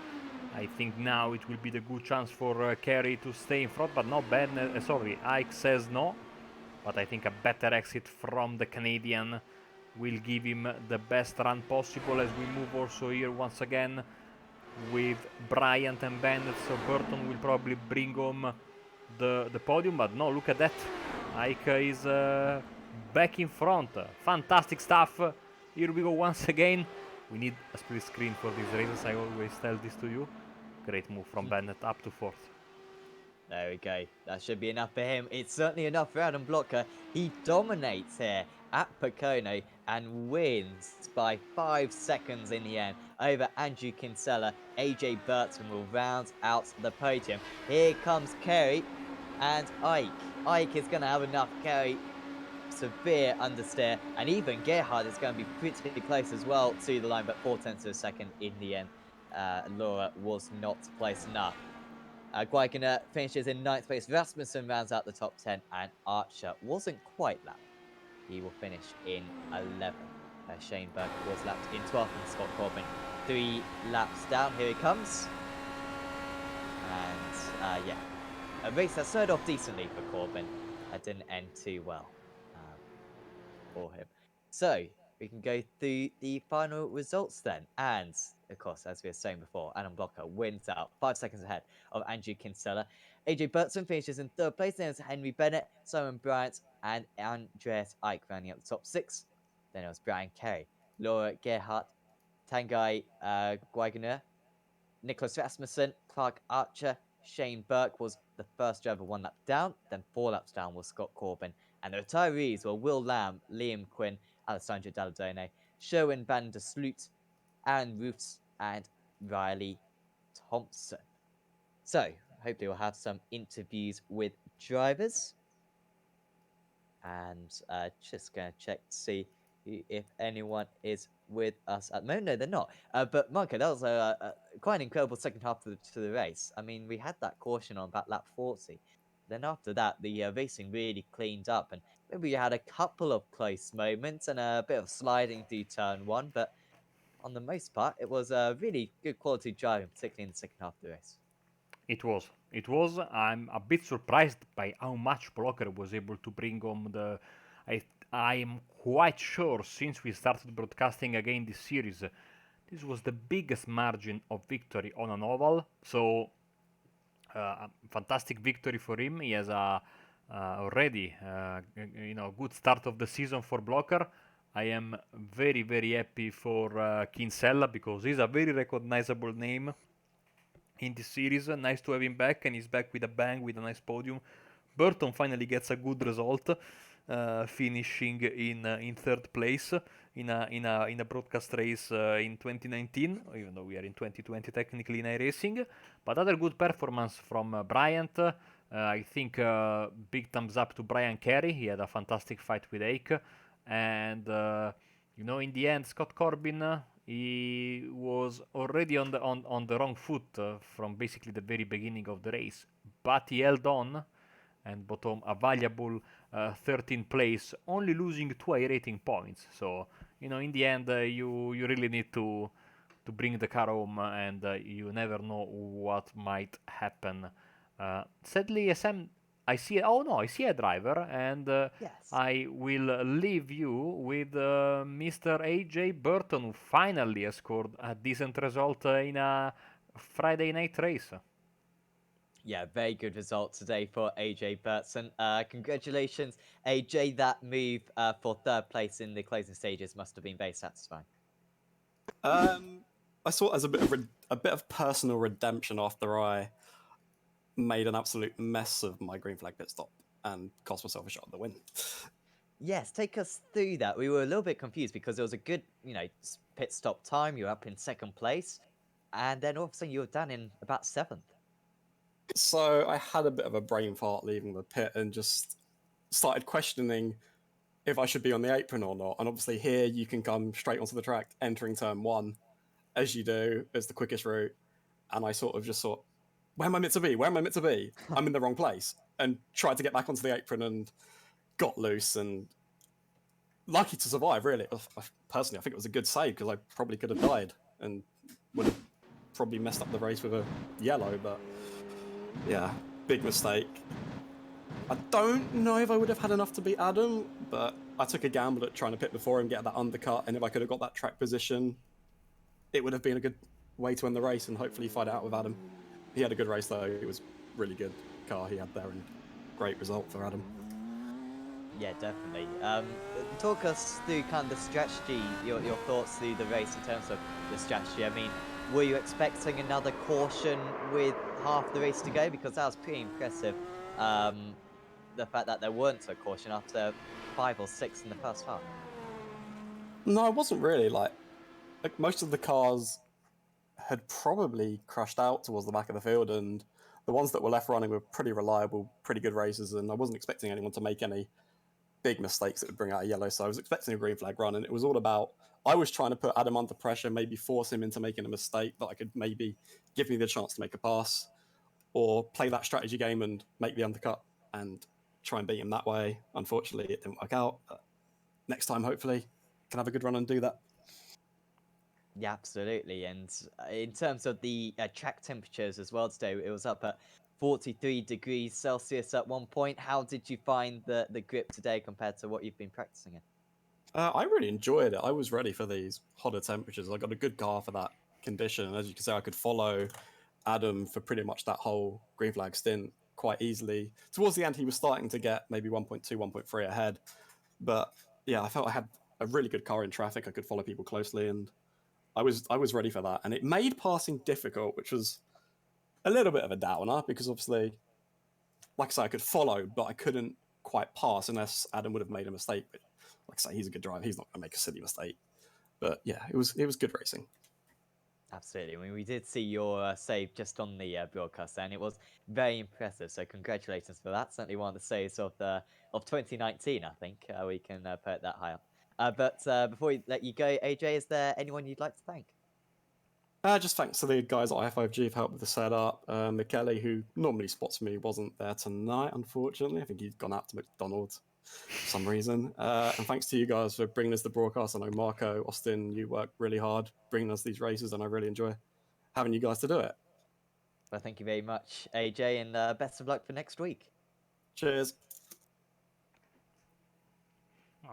I think now it will be the good chance for Kerry to stay in front, but not bad. Ike says no. But I think a better exit from the Canadian will give him the best run possible as we move also here once again with Bryant and Bennett. So Burton will probably bring home the podium, but no, look at that. Ike is back in front. Fantastic stuff. Here we go once again. We need a split screen for these races. I always tell this to you. Great move from Bennett up to 4th. There we go. That should be enough for him. It's certainly enough for Adam Blocker. He dominates here at Pocono and wins by 5 seconds in the end over Andrew Kinsella. AJ Burton will round out the podium. Here comes Kerry and Ike. Ike is going to have enough. Kerry, severe understeer. And even Gerhard is going to be pretty close as well to the line, but 4/10 of a second in the end. Laura was not close enough. Geigener finishes in 9th place. Rasmussen rounds out the top 10, and Archer wasn't quite lapped. He will finish in 11th. Shane Berg was lapped in 12th, and Scott Corbin 3 laps down. Here he comes. And yeah, a race that started off decently for Corbin. That didn't end too well for him. So we can go through the final results then. And, of course, as we were saying before, Adam Blocker wins out 5 seconds ahead of Andrew Kinsella. AJ Burton finishes in 3rd place. Then it was Henry Bennett, Simon Bryant, and Andreas Ike rounding up the top 6. Then it was Brian Kerry, Laura Gerhardt, Tanguy Geigener, Nicolas Rasmussen, Clark Archer, Shane Burke was the first driver 1 lap down. Then 4 laps down was Scott Corbin. And the retirees were Will Lamb, Liam Quinn, Alessandro Dalladone, Sherwin van der Sloot, Aaron Roofs, and Riley Thompson. So, hopefully we'll have some interviews with drivers. And just going to check to see if anyone is with us at the moment. No, they're not. But Marco, that was quite an incredible second half to the race. I mean, we had that caution on about lap 40. Then after that, the racing really cleaned up, and maybe you had a couple of close moments and a bit of sliding through turn one, but on the most part, it was a really good quality driving, particularly in the second half of the race. It was. It was. I'm a bit surprised by how much Blocker was able to bring home the. I I'm quite sure since we started broadcasting again this series, this was the biggest margin of victory on an oval. So a fantastic victory for him. He has a already good start of the season for Blocker. I am very happy for Kinsella because he's a very recognizable name in this series. Nice to have him back, and he's back with a bang, with a nice podium. Burton finally gets a good result, finishing in third place in a broadcast race in 2019, even though we are in 2020 technically in iRacing. But other good performance from Bryant. I think big thumbs up to Brian Carey. He had a fantastic fight with Ake, and in the end, Scott Corbin, he was already on the wrong foot from basically the very beginning of the race, but he held on and bottom a valuable 13th place, only losing 2 rating points. So in the end, you really need to bring the car home, and you never know what might happen. Sadly, SM, I see. Oh no, I see a driver, and Yes. I will leave you with Mr. AJ Burton, who finally has scored a decent result in a Friday night race. Yeah, very good result today for AJ Burton. Congratulations, AJ. That move for third place in the closing stages must have been very satisfying. I saw it as a bit of personal redemption after I made an absolute mess of my green flag pit stop and cost myself a shot at the win. Yes, take us through that. We were a little bit confused because it was a good, pit stop time. You were up in second place, and then all of a sudden you were down in about seventh. So I had a bit of a brain fart leaving the pit and just started questioning if I should be on the apron or not. And obviously here you can come straight onto the track entering turn one, as you do, as the quickest route. And I sort of just thought, where am I meant to be? Where am I meant to be? I'm in the wrong place. And tried to get back onto the apron and got loose and lucky to survive, really. Personally, I think it was a good save because I probably could have died and would have probably messed up the race with a yellow. But yeah, big mistake. I don't know if I would have had enough to beat Adam, but I took a gamble at trying to pit before him, get that undercut, and if I could have got that track position, it would have been a good way to end the race and hopefully fight out with Adam. He had a good race though. It was really good car he had there and great result for Adam. Yeah, definitely. Talk us through kind of the strategy, your thoughts through the race in terms of the strategy. I mean, were you expecting another caution with half the race to go? Because that was pretty impressive. The fact that there weren't a caution after 5 or 6 in the first half. No, it wasn't really. Like most of the cars had probably crashed out towards the back of the field, and the ones that were left running were pretty reliable, pretty good races, and I wasn't expecting anyone to make any big mistakes that would bring out a yellow. So I was expecting a green flag run, and it was all about, I was trying to put Adam under pressure, maybe force him into making a mistake that I could maybe give me the chance to make a pass, or play that strategy game and make the undercut and try and beat him that way. Unfortunately, it didn't work out. But next time, hopefully, can have a good run and do that. Yeah, absolutely. And in terms of the track temperatures as well today, it was up at 43 degrees Celsius at one point. How did you find the grip today compared to what you've been practicing in? I really enjoyed it. I was ready for these hotter temperatures. I got a good car for that condition. And as you can see, I could follow Adam for pretty much that whole green flag stint quite easily. Towards the end, he was starting to get maybe 1.2, 1.3 ahead. But yeah, I felt I had a really good car in traffic. I could follow people closely, and I was ready for that. And it made passing difficult, which was a little bit of a downer because obviously, like I say, I could follow, but I couldn't quite pass unless Adam would have made a mistake. But like I say, he's a good driver. He's not going to make a silly mistake. But yeah, it was good racing. Absolutely. I mean, we did see your save just on the broadcast, and it was very impressive. So congratulations for that. Certainly one of the saves of 2019, I think. We can put it that high up. But before we let you go, AJ, is there anyone you'd like to thank? Just thanks to the guys at i5G for help with the setup. Michele, who normally spots me, wasn't there tonight, unfortunately. I think he'd gone out to McDonald's. for some reason. And thanks to you guys for bringing us the broadcast. I know Marco, Austin, you work really hard bringing us these races, and I really enjoy having you guys to do it. Well, thank you very much, AJ, and best of luck for next week. Cheers.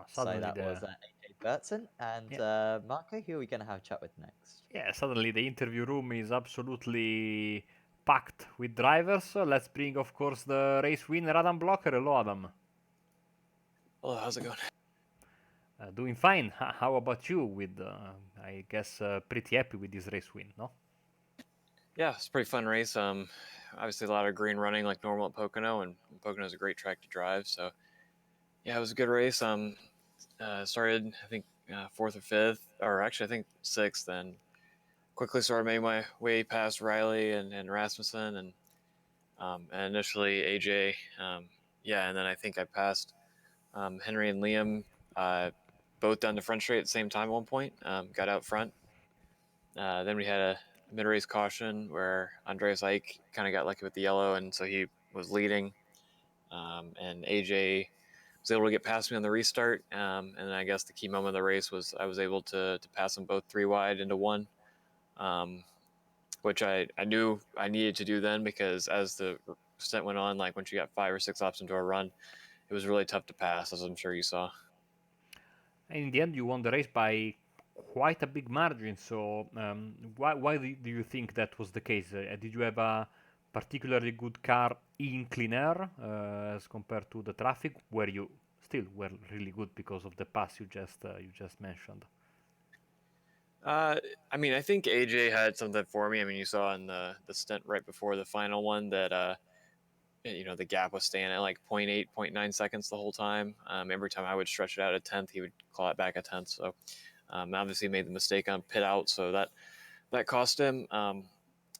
So that was AJ Burton, and Marco, who are we going to have a chat with next? Yeah, suddenly the interview room is absolutely packed with drivers. So let's bring, of course, the race winner, Adam Blocker. Hello, Adam. Hello, how's it going? Doing fine. How about you? With, I guess, pretty happy with this race win, no? Yeah, it's a pretty fun race. Obviously a lot of green running like normal at Pocono, and Pocono is a great track to drive. So, yeah, it was a good race. Started I think fourth or fifth, or actually I think sixth. Then quickly started making my way past Riley and Rasmussen, and initially AJ. And then I think I passed Henry and Liam, both down the front straight at the same time at one point. Got out front. Then we had a mid-race caution where Andreas Ike kind of got lucky with the yellow, and so he was leading. And AJ was able to get past me on the restart. And then I guess the key moment of the race was I was able to pass them both 3 wide into 1, which I knew I needed to do then, because as the stint went on, like once you got 5 or 6 laps into a run, it was really tough to pass, as I'm sure you saw. And in the end, you won the race by quite a big margin. So why do you think that was the case? Did you have a particularly good car in clean air as compared to the traffic? Were you still were really good because of the pass you just mentioned? I mean, I think AJ had something for me. I mean, you saw in the stint right before the final one that the gap was staying at like 0.8, 0.9 seconds the whole time. Every time I would stretch it out a tenth, he would claw it back a tenth. So obviously made the mistake on pit out, so that cost him.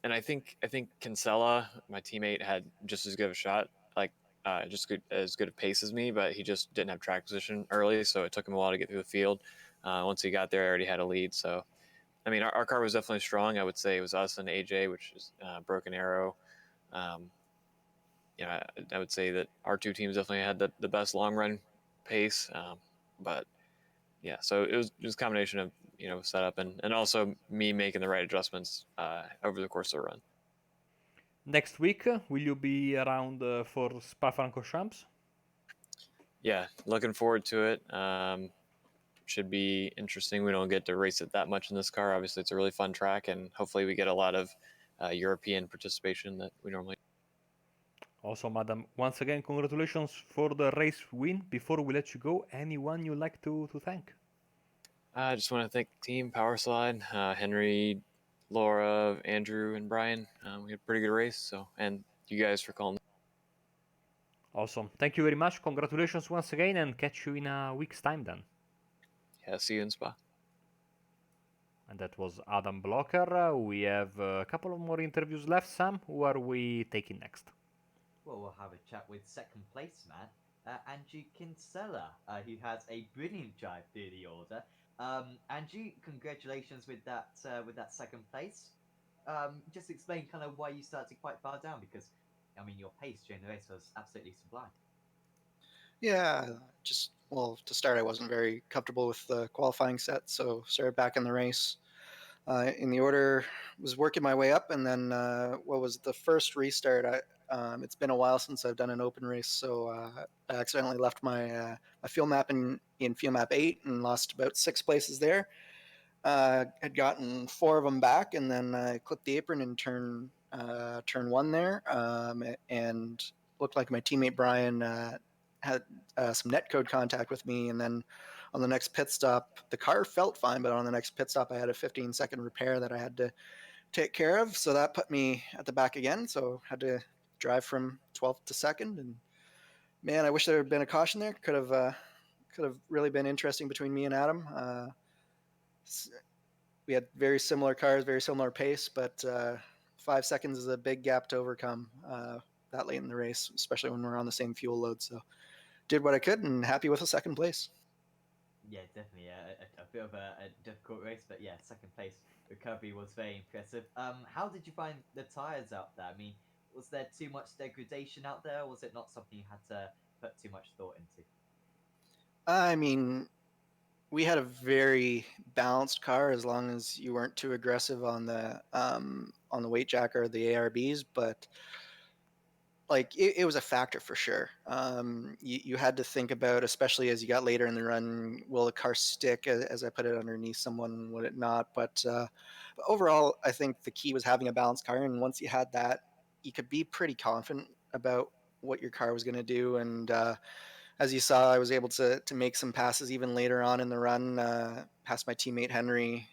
And I think Kinsella, my teammate, had just as good of a shot, like as good a pace as me, but he just didn't have track position early, so it took him a while to get through the field. Once he got there, I already had a lead. So, I mean, our car was definitely strong. I would say it was us and AJ, which is Broken Arrow. I would say that our two teams definitely had the best long run pace. But yeah, so it was a combination of setup and also me making the right adjustments over the course of the run. Next week, will you be around for Spa-Francorchamps? Yeah, looking forward to it. Should be interesting. We don't get to race it that much in this car. Obviously, it's a really fun track, and hopefully we get a lot of European participation that we normally. Awesome, Adam. Once again, congratulations for the race win. Before we let you go, anyone you'd like to thank? I just want to thank the team, Powerslide, Henry, Laura, Andrew, and Brian. We had a pretty good race, and you guys for calling. Awesome. Thank you very much. Congratulations once again, and catch you in a week's time then. Yeah, see you in Spa. And that was Adam Blocker. We have a couple of more interviews left. Sam, who are we taking next? Well, we'll have a chat with second place man, Andrew Kinsella, who has a brilliant drive through the order. Andrew, congratulations with that second place. Just explain kind of why you started quite far down, because I mean your pace during the race was absolutely sublime. Yeah, to start, I wasn't very comfortable with the qualifying set, so started back in the race. In the order, was working my way up, and then what was the first restart? It's been a while since I've done an open race, so I accidentally left my fuel map in fuel map 8 and lost about 6 places there. Had gotten 4 of them back, and then I clipped the apron in turn 1 there, and looked like my teammate Brian had some netcode contact with me, and then on the next pit stop, the car felt fine, but on the next pit stop, I had a 15-second repair that I had to take care of, so that put me at the back again, so had to drive from 12th to 2nd, and man, I wish there had been a caution there. Could have really been interesting between me and Adam. We had very similar cars, very similar pace, but 5 seconds is a big gap to overcome that late in the race, especially when we're on the same fuel load. So did what I could and happy with a second place. Yeah, definitely a bit of a difficult race, but yeah, second place recovery was very impressive. How did you find the tyres out there? I mean, was there too much degradation out there, or was it not something you had to put too much thought into? I mean, we had a very balanced car as long as you weren't too aggressive on the weight jack or the ARBs, but like it was a factor for sure. You had to think about, especially as you got later in the run, will the car stick as I put it underneath someone, would it not? But overall, I think the key was having a balanced car, and once you had that, you could be pretty confident about what your car was going to do. And as you saw, I was able to make some passes even later on in the run, past my teammate Henry,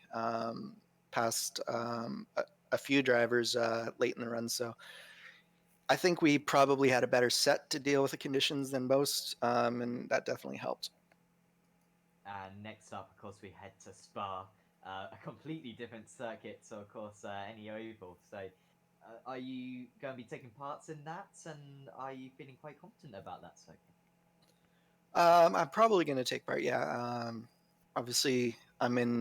past a few drivers late in the run. So I think we probably had a better set to deal with the conditions than most, and that definitely helped. And next up, of course, we head to Spa, a completely different circuit. So, of course, any oval. So, are you going to be taking parts in that? And are you feeling quite confident about that circuit? I'm probably going to take part. Yeah. Obviously, I'm in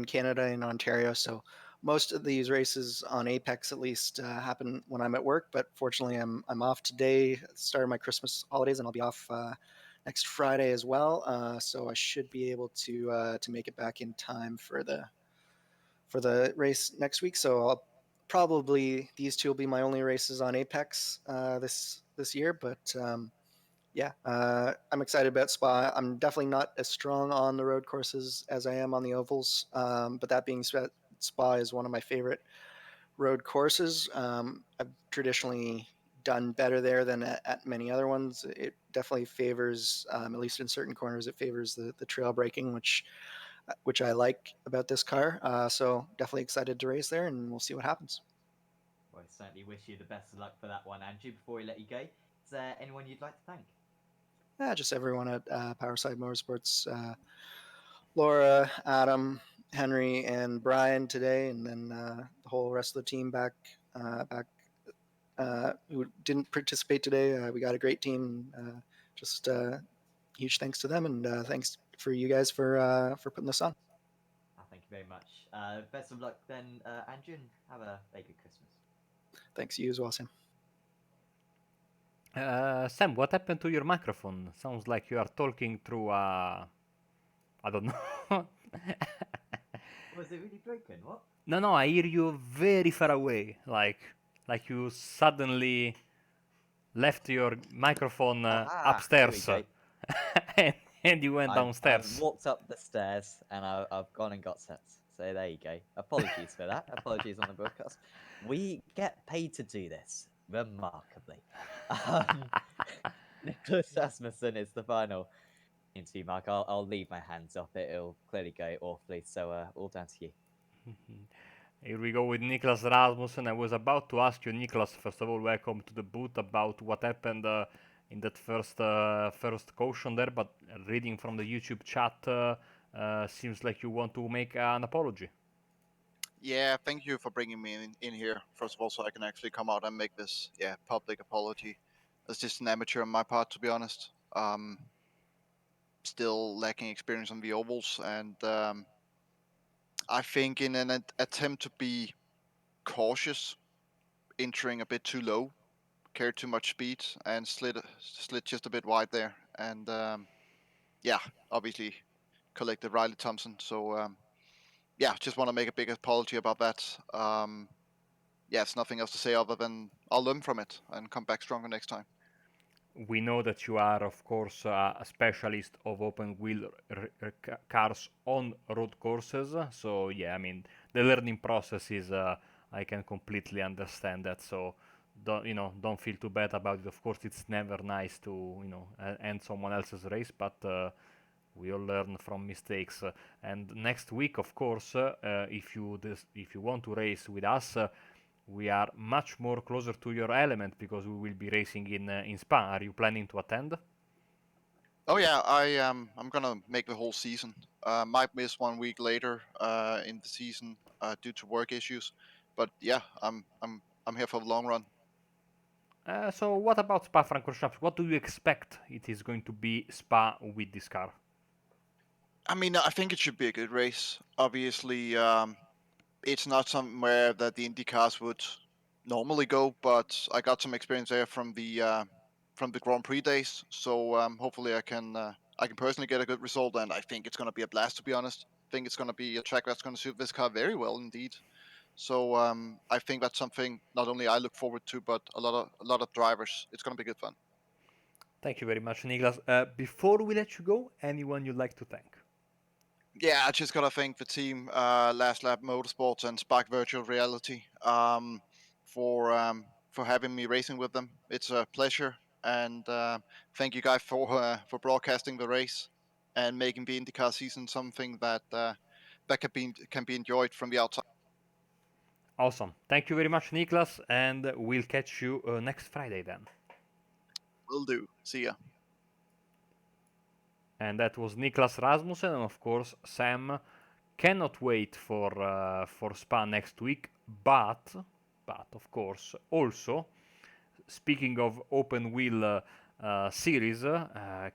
Canada, in Ontario, so most of these races on Apex, at least, happen when I'm at work. But fortunately, I'm off today, at the start of my Christmas holidays, and I'll be off next Friday as well. So I should be able to make it back in time for the race next week. So I'll probably, these two will be my only races on Apex this year. But yeah, I'm excited about Spa. I'm definitely not as strong on the road courses as I am on the ovals. But that being said, Spa is one of my favorite road courses. I've traditionally done better there than at many other ones. It definitely favors, at least in certain corners, it favors the trail braking, which I like about this car. So definitely excited to race there, and we'll see what happens. Well, I certainly wish you the best of luck for that one, Andrew. Before we let you go, is there anyone you'd like to thank? Just everyone at Powerside Motorsports, Laura, Adam, Henry, and Brian today, and then the whole rest of the team back who didn't participate today. We got a great team. Just huge thanks to them, and thanks for you guys for putting this on. Thank you very much. Best of luck then, Andrew, and have a very good Christmas. Thanks you as well, Sam. Sam, what happened to your microphone? Sounds like you are talking through I don't know. Was it really broken? What? No, I hear you very far away, like you suddenly left your microphone There we upstairs go. and, and you went I've downstairs. walked up the stairs and I've gone and got sets. So there you go. Apologies for that. Apologies on the broadcast. We get paid to do this, remarkably. Nicolas Rasmussen is the final interview, Mark. I'll leave my hands off it. It'll clearly go awfully. So all down to you. Here we go with Nicolas Rasmussen. I was about to ask you, Nicolas, first of all, welcome to the booth, about what happened in that first caution there, but reading from the YouTube chat, seems like you want to make an apology. Yeah, thank you for bringing me in here, first of all, so I can actually come out and make this public apology. It's just an amateur on my part, to be honest. Still lacking experience on the ovals, and I think in an attempt to be cautious, entering a bit too low, carried too much speed, and slid just a bit wide there. And obviously collected Riley Thompson. So just want to make a big apology about that. It's nothing else to say other than I'll learn from it and come back stronger next time. We know that you are, of course, a specialist of open wheel cars on road courses. So yeah, I mean, the learning process is, I can completely understand that. So don't feel too bad about it. Of course, it's never nice to end someone else's race, but we all learn from mistakes. And next week, of course, if you want to race with us. We are much more closer to your element because we will be racing in Spa. Are you planning to attend? Oh yeah, I'm gonna make the whole season. Might miss 1 week later in the season due to work issues, but yeah, I'm here for the long run. So what about Spa-Francorchamps? What do you expect it is going to be Spa with this car? I mean, I think it should be a good race. Obviously, it's not somewhere that the Indy cars would normally go, but I got some experience there from the Grand Prix days. So hopefully I I can personally get a good result, and I think it's going to be a blast. To be honest, I think it's going to be a track that's going to suit this car very well indeed. So I think that's something not only I look forward to, but a lot of drivers. It's going to be good fun. Thank you very much, Nicolas. Before we let you go, anyone you'd like to thank? Yeah, I just gotta thank the team, Last Lap Motorsports and Spark Virtual Reality, for having me racing with them. It's a pleasure, and thank you guys for broadcasting the race and making the IndyCar season something that can be enjoyed from the outside. Awesome. Thank you very much, Nicolas, and we'll catch you next Friday then. Will do. See ya. And that was Nicolas Rasmussen, and of course Sam cannot wait for Spa next week. But of course also, speaking of open wheel series,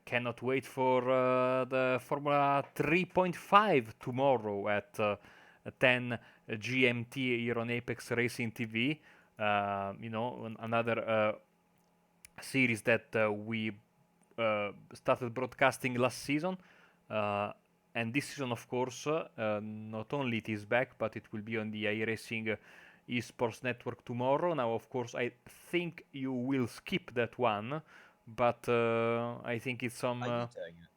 cannot wait for the Formula 3.5 tomorrow at 10 GMT here on Apex Racing TV. Another series that we started broadcasting last season. And this season, of course, not only it is back, but it will be on the iRacing Esports Network tomorrow. Now, of course, I think you will skip that one, but I think it's some. Are you doing it?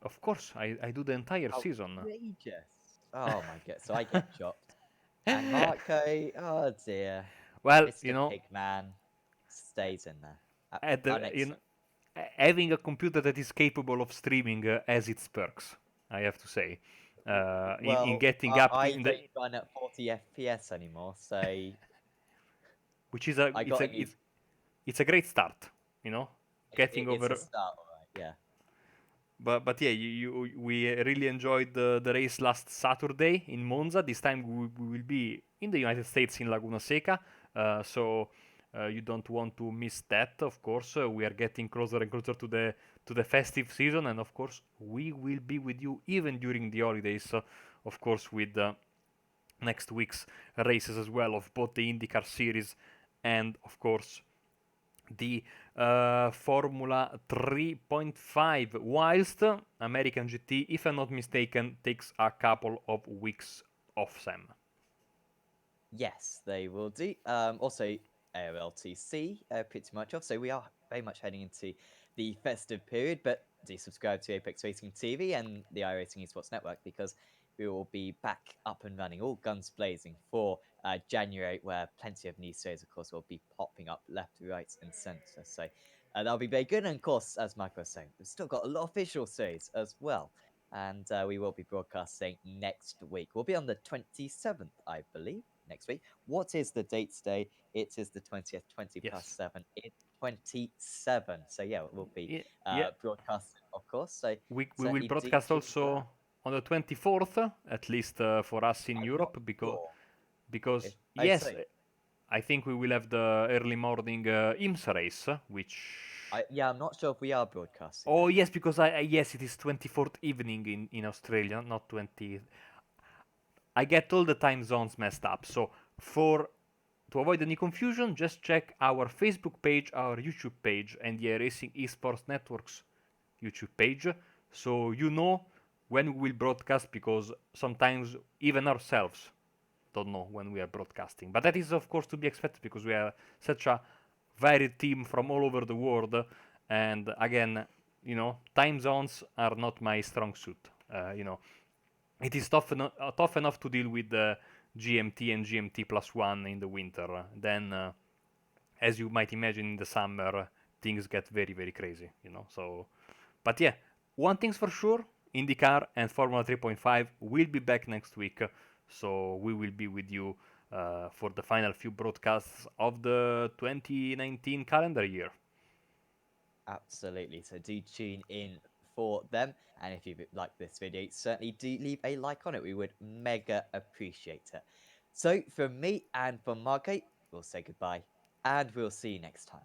Of course, I do the entire season. Outrageous. Oh my god, so I get chopped. And Marco, oh dear. Well, Mr. Pigman stays in there. at the, in, having a computer that is capable of streaming has its perks, I have to say. In getting up I in the, don't run at 40 FPS anymore, so which is a I got a new. it's a great start, getting It's over. a start, alright, yeah. But yeah, we really enjoyed the race last Saturday in Monza. This time we will be in the United States in Laguna Seca, so you don't want to miss that. Of course, we are getting closer and closer to the festive season, and of course we will be with you even during the holidays. Of course, with next week's races as well of both the IndyCar series and of course the Formula 3.5, whilst American GT, if I'm not mistaken, takes a couple of weeks off, Sam. Yes, they will do. Also, AOLTC pretty much off. So we are very much heading into the festive period, but do subscribe to Apex Racing TV and the iRacing Esports Network because we will be back up and running, all guns blazing for January, where plenty of new series, of course, will be popping up left, right, and centre. So that'll be very good. And of course, as Michael was saying, we've still got a lot of visual series as well. And we will be broadcasting next week. We'll be on the 27th, I believe, next week. What is the date today? It is the 20th, 20 Yes. plus 7. It's 27. So yeah, it will be Yeah. broadcasted, of course. So we will certainly do broadcast tune for also that. on the 24th, at least for us in I'm Europe, not because sure. yes, see. I think we will have the early morning IMSA race, which I'm not sure if we are broadcasting. oh that. yes, because yes, it is 24th evening in Australia, not 20th. I get all the time zones messed up. So to avoid any confusion, just check our Facebook page, our YouTube page, and the Racing Esports Network's YouTube page, so you know when we will broadcast, because sometimes even ourselves don't know when we are broadcasting. But that is of course to be expected because we are such a varied team from all over the world, and again, time zones are not my strong suit. It is tough enough to deal with GMT and GMT plus one in the winter. Then, as you might imagine, in the summer, things get very, very crazy, So, but yeah, one thing's for sure: IndyCar and Formula 3.5 will be back next week. So we will be with you for the final few broadcasts of the 2019 calendar year. Absolutely. So do tune in for them. And if you like this video, certainly do leave a like on it. We would mega appreciate it. So from me and from Marco, we'll say goodbye and we'll see you next time.